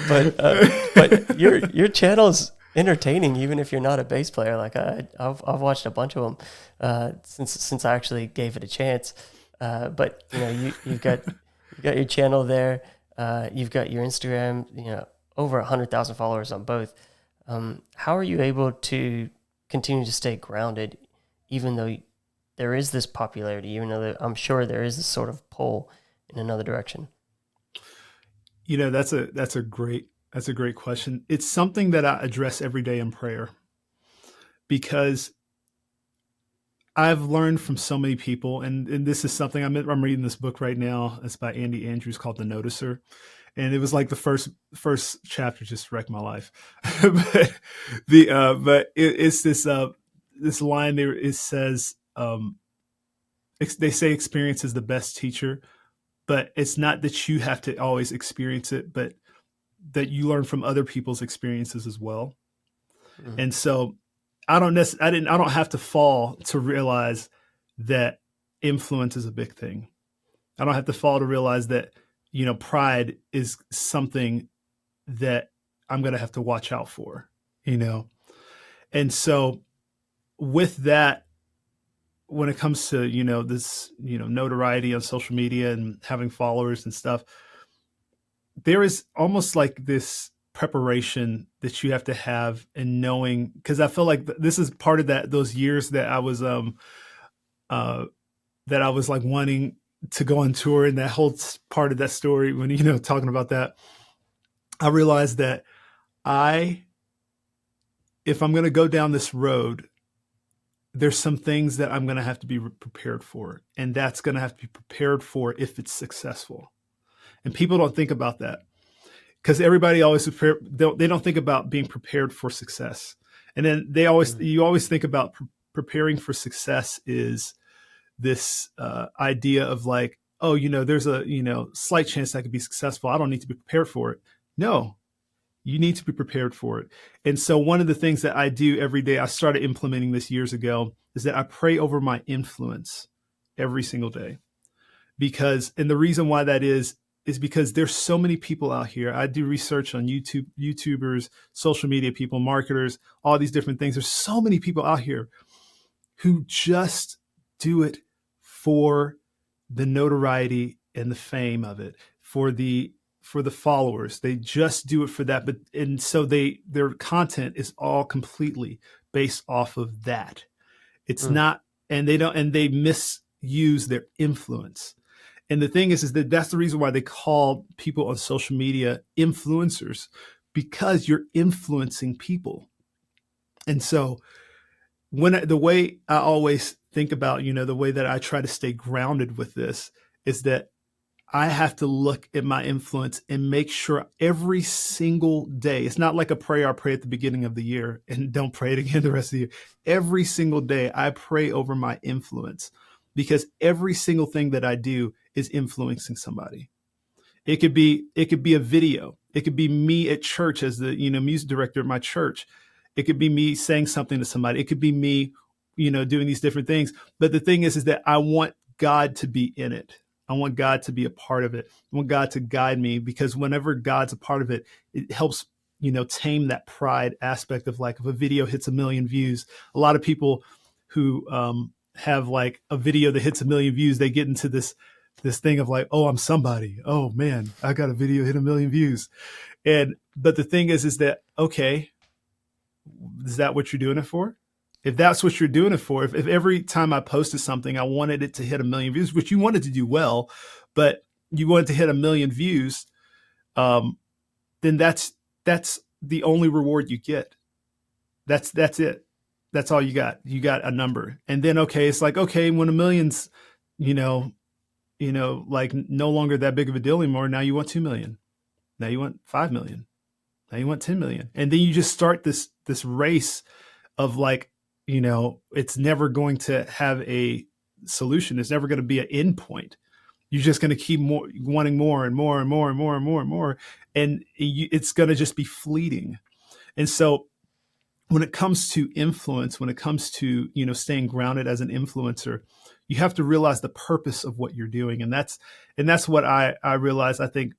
B: But your channel's entertaining, even if you're not a bass player. Like I've watched a bunch of them since I actually gave it a chance. But you've got your channel there. You've got your Instagram. Over 100,000 followers on both. How are you able to continue to stay grounded, even though there is this popularity, even though I'm sure there is this sort of pull in another direction?
A: That's a great question. It's something that I address every day in prayer because I've learned from so many people, and this is something I'm reading this book right now. It's by Andy Andrews called The Noticer, and it was like the first chapter just wrecked my life. It's this line there. It says they say experience is the best teacher, but it's not that you have to always experience it, but that you learn from other people's experiences as well.
B: Mm,
A: And so I don't have to fall to realize that influence is a big thing. I don't have to fall to realize that, pride is something that I'm going to have to watch out for, you know? And so with that, when it comes to, this, notoriety on social media and having followers and stuff, there is almost like this preparation that you have to have and knowing, because I feel like this is part of those years uh that I was like wanting to go on tour, and that whole part of that story when talking about that, I realized that I if I'm going to go down this road, there's some things that I'm going to have to be prepared for, and that's going to have to be prepared for if it's successful. And people don't think about that because everybody always they don't think about being prepared for success. And then
B: mm,
A: you always think about preparing for success is this idea of like, oh, there's a slight chance I could be successful. I don't need to be prepared for it. No, you need to be prepared for it. And so one of the things that I do every day, I started implementing this years ago, is that I pray over my influence every single day. And the reason why that is because there's so many people out here. I do research on YouTubers, social media people, marketers, all these different things. There's so many people out here who just do it for the notoriety and the fame of it, for the followers. They just do it for that. And so their content is all completely based off of that. It's
B: mm,
A: not, and they misuse their influence. And the thing is that that's the reason why they call people on social media influencers, because you're influencing people. And so the way I always think about, the way that I try to stay grounded with this is that I have to look at my influence and make sure every single day. It's not like a prayer I pray at the beginning of the year and don't pray it again the rest of the year. Every single day I pray over my influence, because every single thing that I do is influencing somebody. It could be a video. It could be me at church as the music director at my church. It could be me saying something to somebody. It could be me, doing these different things. But the thing is that I want God to be in it. I want God to be a part of it. I want God to guide me, because whenever God's a part of it, it helps, tame that pride aspect of, like, if a video hits 1 million views, a lot of people who have like a video that hits 1 million views, they get into this thing of like, oh, I'm somebody. Oh man, I got a video hit 1 million views. But the thing is that, okay, is that what you're doing it for? If that's what you're doing it for, if every time I posted something, I wanted it to hit 1 million views, which you wanted to do well, but you wanted to hit 1 million views, then that's the only reward you get. That's it. That's all you got. You got a number. And then, okay, it's like, okay, when 1 million's, like no longer that big of a deal anymore, now you want 2 million. Now you want 5 million. Now you want 10 million. And then you just start this race of, like, it's never going to have a solution. It's never going to be an end point. You're just going to keep wanting more and more and more and more and more and more. And it's going to just be fleeting. And so when it comes to influence, when it comes to, staying grounded as an influencer, you have to realize the purpose of what you're doing. And that's what I realize. I think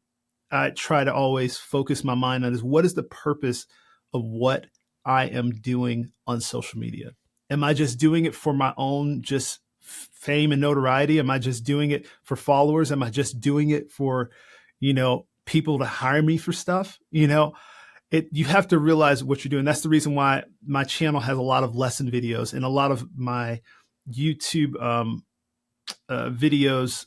A: I try to always focus my mind on is, what is the purpose of what I am doing on social media? Am I just doing it for my own just fame and notoriety? Am I just doing it for followers? Am I just doing it for, people to hire me for stuff? You have to realize what you're doing. That's the reason why my channel has a lot of lesson videos, and a lot of my YouTube videos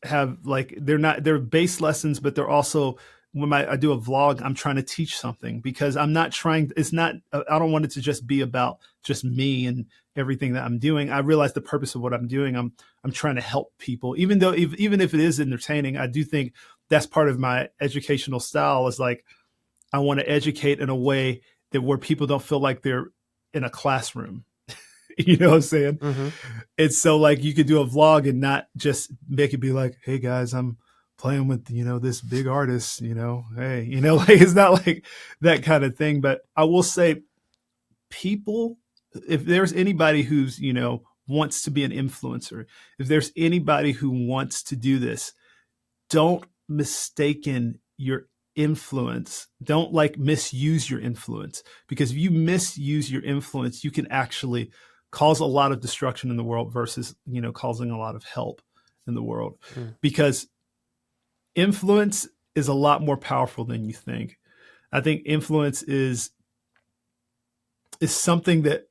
A: have, like, they're base lessons, but they're also, when I do a vlog, I'm trying to teach something, because I don't want it to just be about just me and everything that I'm doing. I realize the purpose of what I'm doing. I'm trying to help people, even if it is entertaining. I do think that's part of my educational style, is like, I want to educate in a way that where people don't feel like they're in a classroom. You know what I'm saying?
B: Mm-hmm.
A: It's so, like, you could do a vlog and not just make it be like, hey guys, I'm playing with, this big artist, hey, like, it's not like that kind of thing. But I will say, people, if there's anybody who's, wants to be an influencer, if there's anybody who wants to do this, don't mistaken your influence. Don't, like, misuse your influence, because if you misuse your influence, you can actually cause a lot of destruction in the world versus, causing a lot of help in the world. Because influence is a lot more powerful than you think. I think influence is something that,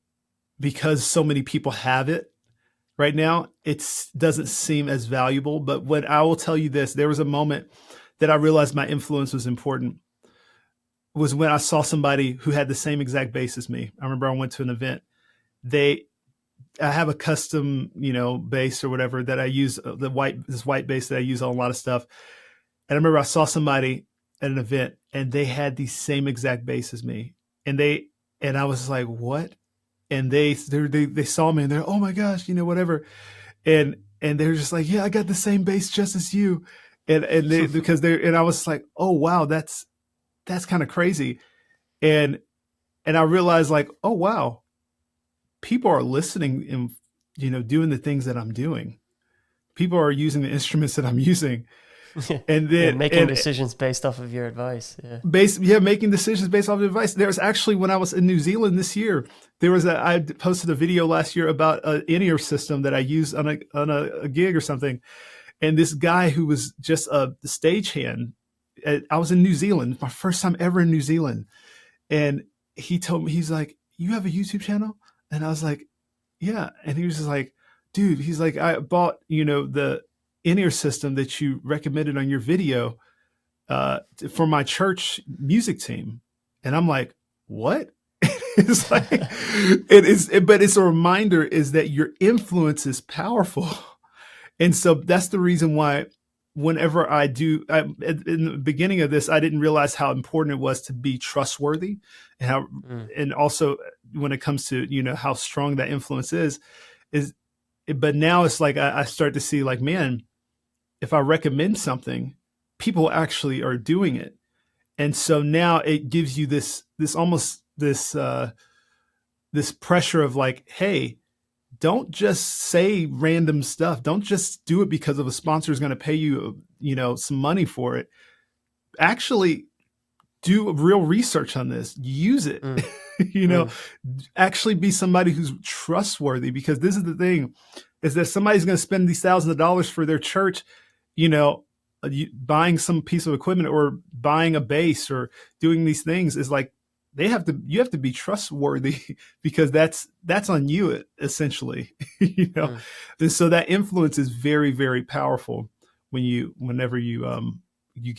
A: because so many people have it right now, it doesn't seem as valuable. But when I will tell you this, there was a moment that I realized my influence was important, was when I saw somebody who had the same exact bass as me. I remember I went to an event. I have a custom, bass or whatever that I use, this white bass that I use on a lot of stuff. And I remember I saw somebody at an event, and they had the same exact bass as me. And I was like, what? And they saw me, and they're, oh my gosh, whatever. And they're just like, yeah, I got the same bass just as you. And I was like, oh wow, that's kind of crazy. And I realized, like, oh wow, people are listening and, doing the things that I'm doing. People are using the instruments that I'm using. And then
B: making decisions based off of your advice.
A: Making decisions based off of advice. There was actually, when I was in New Zealand this year, I posted a video last year about an in-ear system that I used on a gig or something. And this guy who was just a stagehand, I was in New Zealand, my first time ever in New Zealand. And he told me, he's like, you have a YouTube channel? And I was like, yeah. And he was just like, dude, he's like, I bought, the in-ear system that you recommended on your video for my church music team. And I'm like, what? It's like, but it's a reminder, is that your influence is powerful. And so that's the reason why whenever in the beginning of this, I didn't realize how important it was to be trustworthy, and and also when it comes to, how strong that influence but now it's like, I start to see, like, man, if I recommend something, people actually are doing it. And so now it gives you this almost this this pressure of like, hey, don't just say random stuff. Don't just do it because of a sponsor is going to pay you, some money for it. Actually do real research on this. Use it.
B: Mm,
A: you know,
B: mm,
A: actually be somebody who's trustworthy, because this is the thing, is that somebody's going to spend these thousands of dollars for their church, you know, buying some piece of equipment or buying a bass or doing these things, is like, you have to be trustworthy because that's on you essentially.
B: mm.
A: And so that influence is very, very powerful whenever you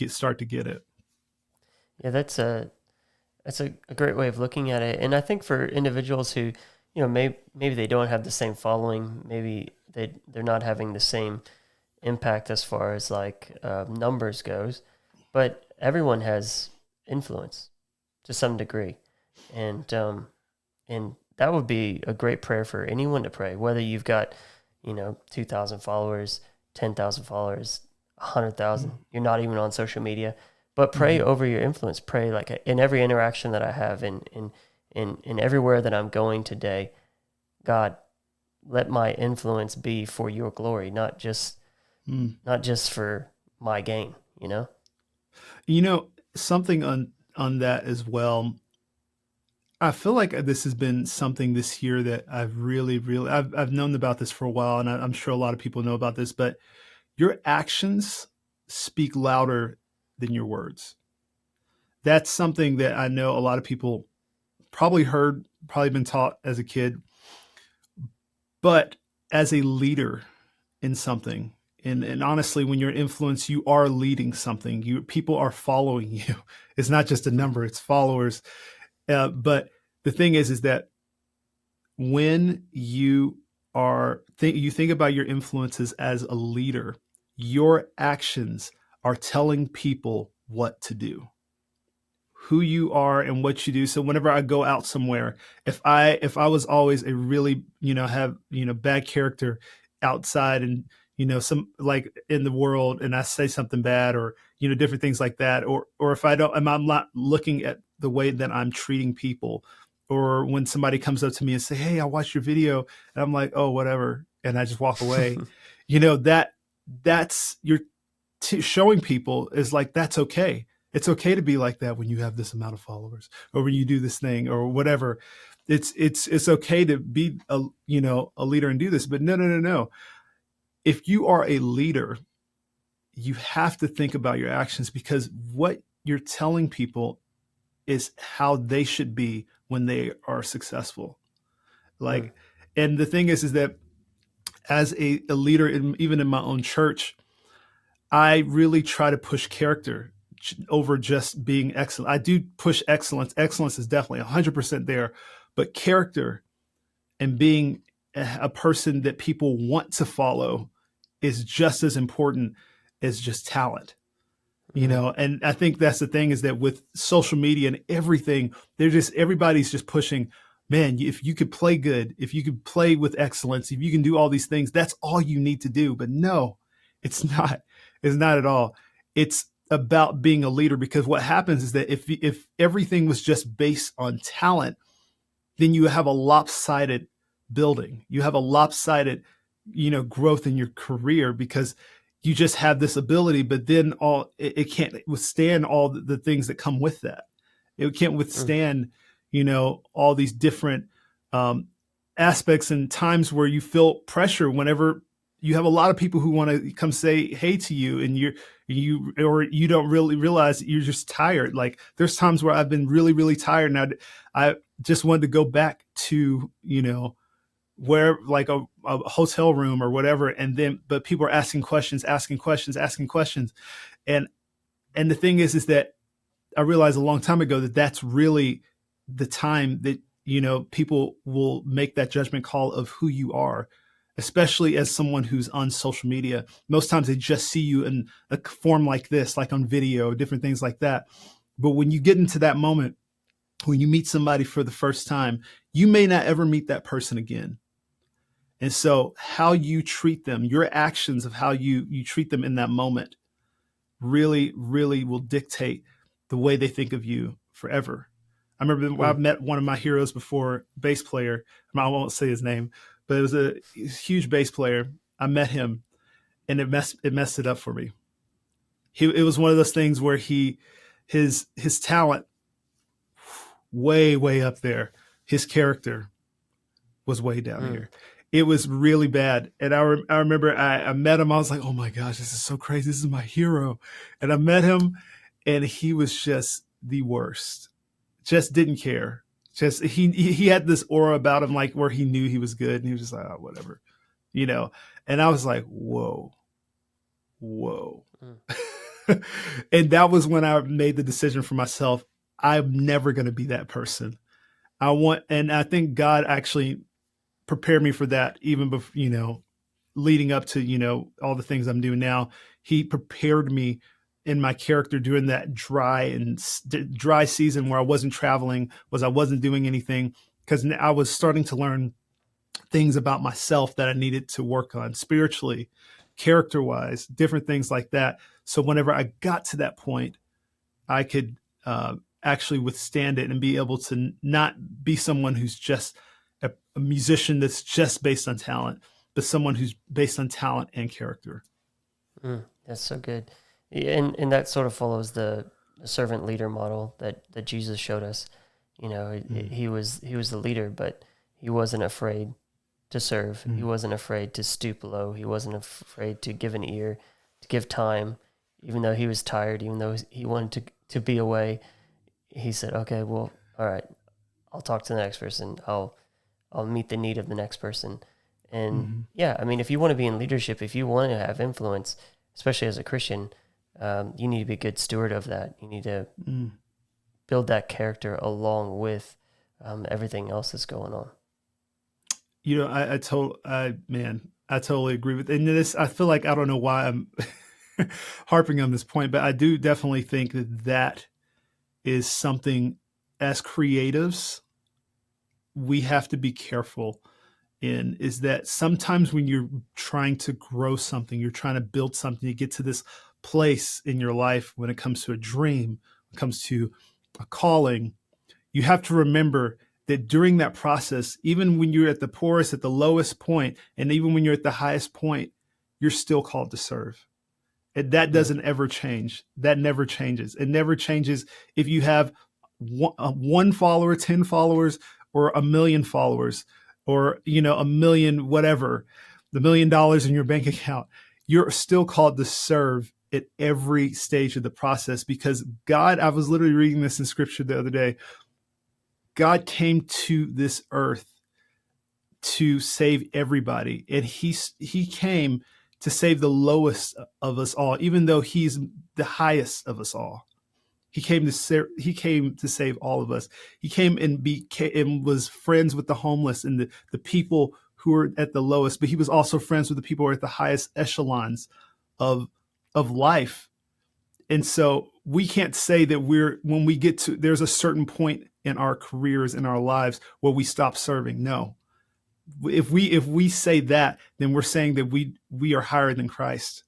A: start to get it.
B: Yeah, that's a great way of looking at it. And I think for individuals who, maybe they don't have the same following, maybe they're not having the same impact as far as like numbers goes, but everyone has influence to some degree, and that would be a great prayer for anyone to pray, whether you've got 2,000 followers, 10,000 followers, 100,000. You're not even on social media, but pray
A: Mm-hmm.
B: over your influence. Pray like in every interaction that I have, in everywhere that I'm going today. God, let my influence be for your glory,
A: Mm.
B: not just for my gain, you know?
A: You know, something on that as well. I feel like this has been something this year that I've really, really, I've known about this for a while, and I'm sure a lot of people know about this. But your actions speak louder than your words. That's something that I know a lot of people probably heard, probably been taught as a kid. But as a leader in something, and honestly, when you're influenced, you are leading something. People are following you. It's not just a
B: Mm,
A: number; it's followers. But the thing is that when you think about your influences as a leader, your actions are telling people what to do, who you are and what you do. So whenever I go out somewhere, if I was always a really, have, bad character outside, and some like in the world, and I say something bad, or different things like that, or if I don't, I'm not looking at the way that I'm treating people, or when somebody comes up to me and say, "Hey, I watched your video," and I'm like, "Oh, whatever," and I just walk away. That's you're showing people is like, that's okay. It's okay to be like that when you have this amount of followers, or when you do this thing or whatever. It's okay to be a leader and do this. But no, no, no, no. If you are a leader, you have to think about your actions, because what you're telling people is how they should be when they are successful.
B: mm,
A: Like, and the thing is that as a leader, even in my own church, I really try to push character over just being excellent. I do push excellence. Excellence is definitely 100% there, but character and being a person that people want to follow is just as important as just talent.
B: mm,
A: And I think that's the thing, is that with social media and everything, everybody's just pushing, man, if you could play good, if you could play with excellence, if you can do all these things, that's all you need to do. But no, it's not. It's not at all. It's about being a leader, because what happens is that if everything was just based on talent, then you have a lopsided building. You have a lopsided, growth in your career, because you just have this ability, but then it can't withstand all the things that come with that. It can't
B: mm.
A: withstand, all these different um, aspects and times where you feel pressure whenever you have a lot of people who want to come say hey to you, and you don't really realize that you're just tired. Like, there's times where I've been really, really tired, and I just wanted to go back to, where, like a hotel room or whatever, and then but people are asking questions, asking questions, asking questions. And and the thing is that I realized a long time ago that that's really the time that, people will make that judgment call of who you are, especially as someone who's on social media. Most times they just see you in a form like this, like on video, different things like that. But when you get into that moment, when you meet somebody for the first time, you may not ever meet that person again. And so how you treat them, your actions of how you treat them in that moment, really, really will dictate the way they think of you forever. I remember I
B: Mm,
A: met one of my heroes before, bass player. I won't say his name, but it was a huge bass player. I met him, and it messed it up for me. It was one of those things where his talent way up there, his character was way down
B: mm,
A: here. It was really bad. And I remember I met him. I was like, oh my gosh, this is so crazy. This is my hero. And I met him, and he was just the worst. Just didn't care. Just he had this aura about him, like where he knew he was good, and he was just like, oh, whatever, you know. And I was like, whoa.
B: mm,
A: And that was when I made the decision for myself. I'm never going to be that person. And I think God actually prepared me for that even before, leading up to, all the things I'm doing now. He prepared me in my character during that dry season where I wasn't traveling, I wasn't doing anything, because I was starting to learn things about myself that I needed to work on spiritually, character wise, different things like that. So whenever I got to that point, I could actually withstand it and be able to not be someone who's just a musician that's just based on talent, but someone who's based on talent and character.
B: that's so good. Yeah, and that sort of follows the servant leader model that Jesus showed us. You know,
A: Mm,
B: he was the leader, but he wasn't afraid to serve. He
A: mm,
B: wasn't afraid to stoop low. He wasn't afraid to give an ear, to give time, even though he was tired, even though he wanted to be away. He said, "Okay, well, all right, I'll talk to the next person. I'll meet the need of the next person." And
A: mm,
B: yeah, I mean, if you want to be in leadership, if you want to have influence, especially as a Christian, you need to be a good steward of that. You need to
A: mm.
B: build that character along with everything else that's going on.
A: I totally agree with, and this, I feel like, I don't know why I'm harping on this point, but I do definitely think that is something, as creatives, we have to be careful in, is that sometimes when you're trying to grow something, you're trying to build something, you get to this place in your life when it comes to a dream, when it comes to a calling, you have to remember that during that process, even when you're at the poorest, at the lowest point, and even when you're at the highest point, you're still called to serve. That
B: Mm,
A: doesn't ever change. That never changes. It never changes if you have one follower, 10 followers, or a million followers, or, a million, whatever, $1 million in your bank account. You're still called to serve at every stage of the process, because God, I was literally reading this in scripture the other day. God came to this earth to save everybody, and he came to save the lowest of us all, even though he's the highest of us all. He came to save all of us. He came and was friends with the homeless and the people who were at the lowest, but he was also friends with the people who are at the highest echelons of life. And so we can't say that when we get to, there's a certain point in our careers, in our lives, where we stop serving. No. If we say that, then we're saying that we are higher than Christ,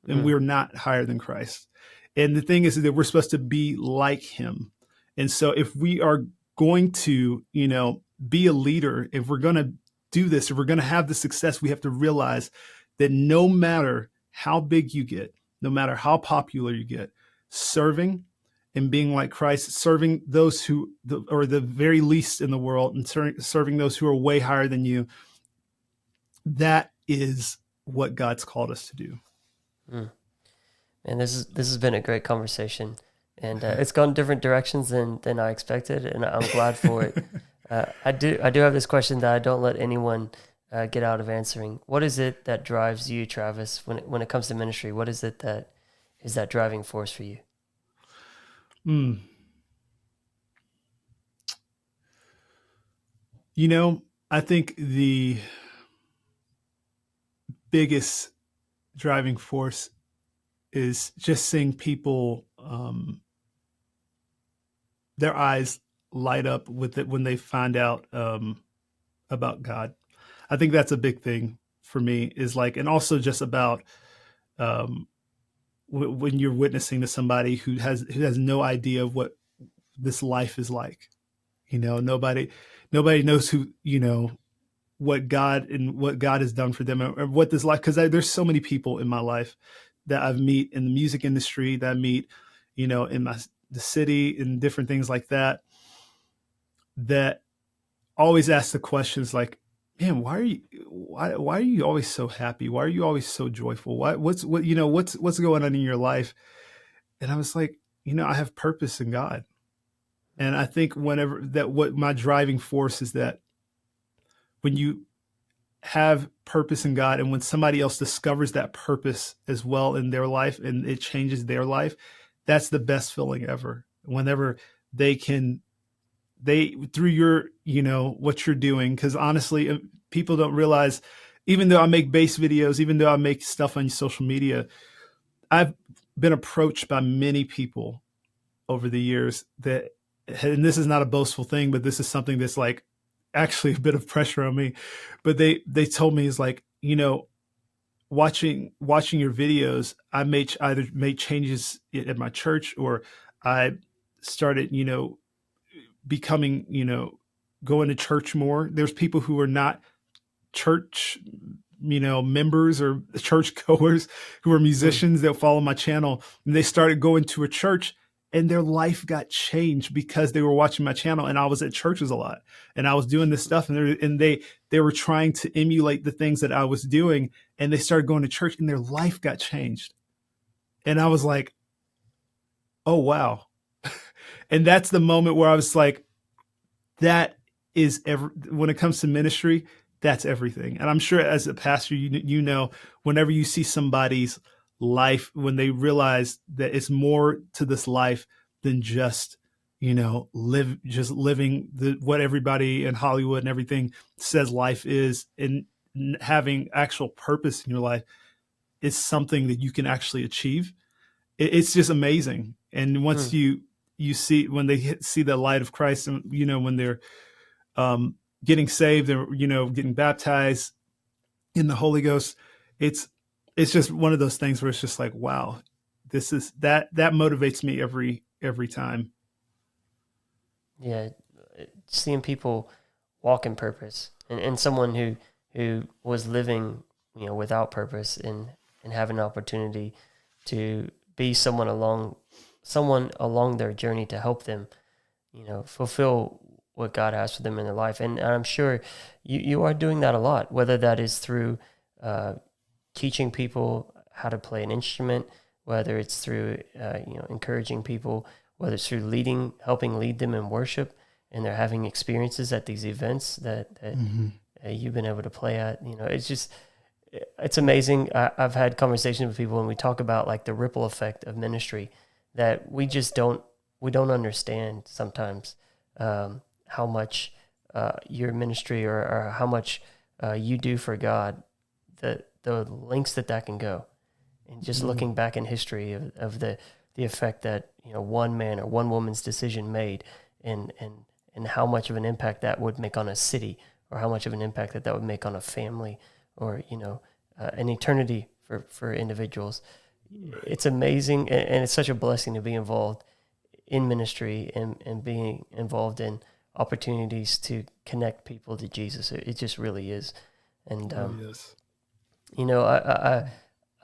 A: and
B: mm,
A: we're not higher than Christ. And the thing is that we're supposed to be like him. And so if we are going to, be a leader, if we're going to do this, if we're going to have the success, we have to realize that no matter how big you get, no matter how popular you get, serving and being like Christ, serving those who are the very least in the world, and serving those who are way higher than you, that is what God's called us to do.
B: mm. And this has been a great conversation, and it's gone different directions than I expected, and I'm glad for it. I do have this question that I don't let anyone get out of answering. What is it that drives you, Travis, when it comes to ministry? What is it that is that driving force for you?
A: Mm. I think the biggest driving force is just seeing people, their eyes light up with it when they find out about God. I think that's a big thing for me, is like, and also just about um, when you're witnessing to somebody who has no idea of what this life is like. Nobody knows who, what God has done for them, or what this life, because there's so many people in my life that I've meet in the music industry, that I meet, in the city and different things like that always ask the questions like, man, why are you always so happy? Why are you always so joyful? What's going on in your life? And I was like, I have purpose in God. And I think what my driving force is that when you have purpose in God, and when somebody else discovers that purpose as well in their life and it changes their life, that's the best feeling ever. Whenever they can, through your, what you're doing, because honestly, people don't realize, even though I make bass videos, even though I make stuff on social media, I've been approached by many people over the years and this is not a boastful thing, but this is something that's like actually a bit of pressure on me. But they told me, is like, watching your videos, I either made changes at my church, or I started, becoming, going to church more. There's people who are not church, members or church goers, who are musicians that follow my channel, and they started going to a church, and their life got changed because they were watching my channel, and I was at churches a lot, and I was doing this stuff, and they were trying to emulate the things that I was doing, and they started going to church, and their life got changed. And I was like, oh wow. And that's the moment where I was like, that is when it comes to ministry, that's everything. And I'm sure as a pastor, whenever you see somebody's life, when they realize that it's more to this life than just, living what everybody in Hollywood and everything says life is, and having actual purpose in your life is something that you can actually achieve. It's just amazing. And once you see, when they see the light of Christ, and when they're getting saved, or getting baptized in the Holy Ghost, it's just one of those things where it's just like, wow, that motivates me every time.
B: Yeah, seeing people walk in purpose, and someone who was living, without purpose, and have an opportunity to be someone along their journey to help them, fulfill what God has for them in their life. And I'm sure you are doing that a lot, whether that is through teaching people how to play an instrument, whether it's through encouraging people, whether it's through helping lead them in worship, and they're having experiences at these events that you've been able to play at. It's amazing. I've had conversations with people, and we talk about like the ripple effect of ministry that we don't understand sometimes, how much your ministry, or how much you do for God, the lengths that can go. And just looking back in history of the effect that one man or one woman's decision made, and how much of an impact that would make on a city, or how much of an impact that would make on a family, or an eternity for individuals. It's amazing, and it's such a blessing to be involved in ministry, and being involved in opportunities to connect people to Jesus. It just really is. And
A: Yes.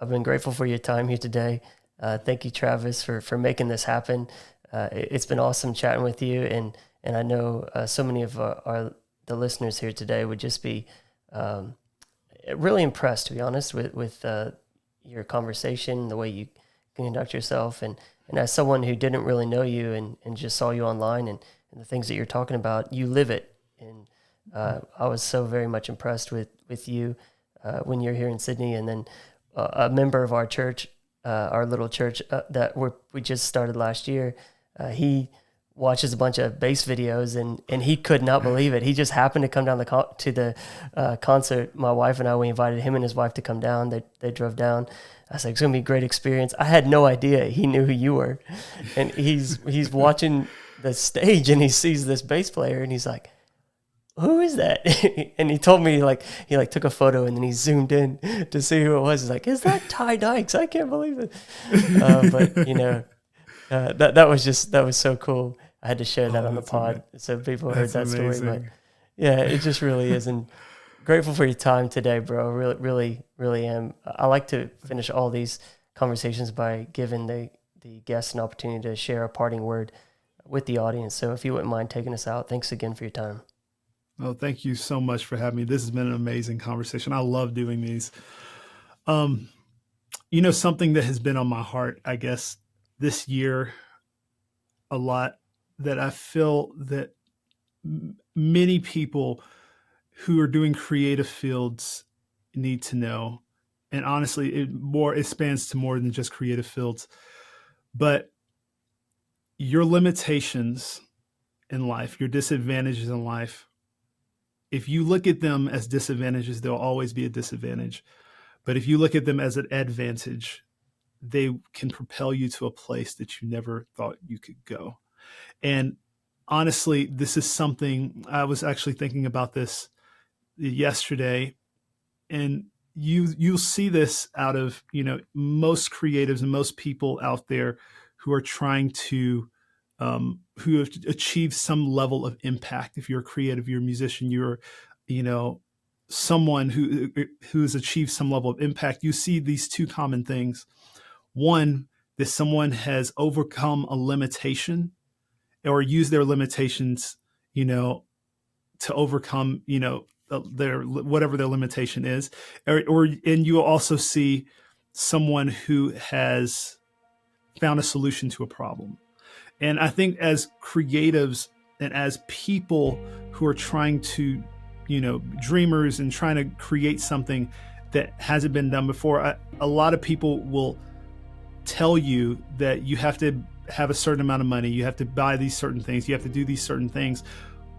B: I've been grateful for your time here today. Thank you, Travis, for making this happen. It's been awesome chatting with you, and I know so many of the listeners here today would just be really impressed, to be honest, with your conversation, the way you conduct yourself, and as someone who didn't really know you, and just saw you online, and the things that you're talking about, you live it. And I was so very much impressed with you when you're here in Sydney. And then a member of our church, our little church that we just started last year, he watches a bunch of bass videos, and he could not believe it. He just happened to come down to the concert. My wife and I, we invited him and his wife to come down. They drove down. I was like, it's going to be a great experience. I had no idea he knew who you were. And he's watching the stage, and he sees this bass player, and he's like, who is that? And he told me, he took a photo, and then he zoomed in to see who it was. He's like, is that Ty Dykes? I can't believe it. But that was so cool. I had to share that
A: Oh,
B: on the pod so people heard
A: that's
B: that story. But
A: amazing.
B: yeah, it just really is. And grateful for your time today, bro. Really, really, really am. I like to finish all these conversations by giving the guests an opportunity to share a parting word with the audience. So if you wouldn't mind taking us out, thanks again for your time.
A: Oh, thank you so much for having me. This has been an amazing conversation. I love doing these. Um, something that has been on my heart, I guess, this year a lot, that I feel that many people who are doing creative fields need to know. And honestly, it spans to more than just creative fields. But your limitations in life, your disadvantages in life, if you look at them as disadvantages, they'll always be a disadvantage. But if you look at them as an advantage, they can propel you to a place that you never thought you could go. And honestly, this is something I was actually thinking about this yesterday, and you'll see this out of most creatives and most people out there who are trying to who have achieved some level of impact. If you're a creative, you're a musician, you're you know someone who has achieved some level of impact, you see these two common things. One, that someone has overcome a limitation or used their limitations, you know, to overcome, their whatever their limitation is, and you will also see someone who has found a solution to a problem. And I think as creatives and as people who are trying to, dreamers and trying to create something that hasn't been done before, a lot of people will tell you that you have to have a certain amount of money, you have to buy these certain things, you have to do these certain things.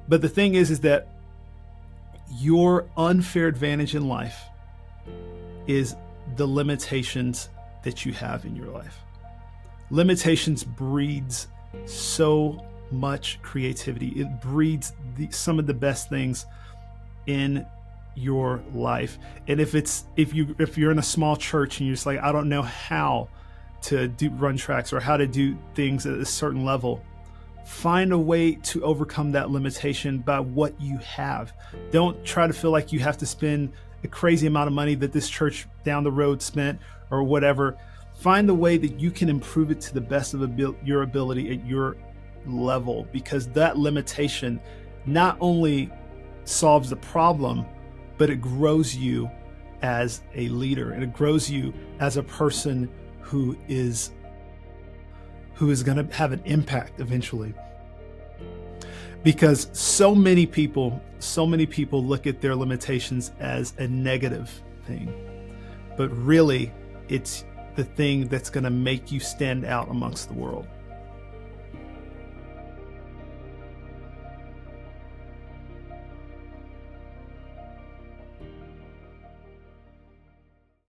A: But the thing is that your unfair advantage in life is the limitations that you have in your life. Limitations breeds so much creativity. It breeds some of the best things in your life. And if you're in a small church and you're just like, I don't know how to run tracks or how to do things at a certain level, find a way to overcome that limitation by what you have. Don't try to feel like you have to spend a crazy amount of money that this church down the road spent or whatever. Find a way that you can improve it to the best of your ability at your level, because that limitation not only solves the problem, but it grows you as a leader, and it grows you as a person who is going to have an impact eventually. Because so many people look at their limitations as a negative thing, but really it's the thing that's going to make you stand out amongst the world.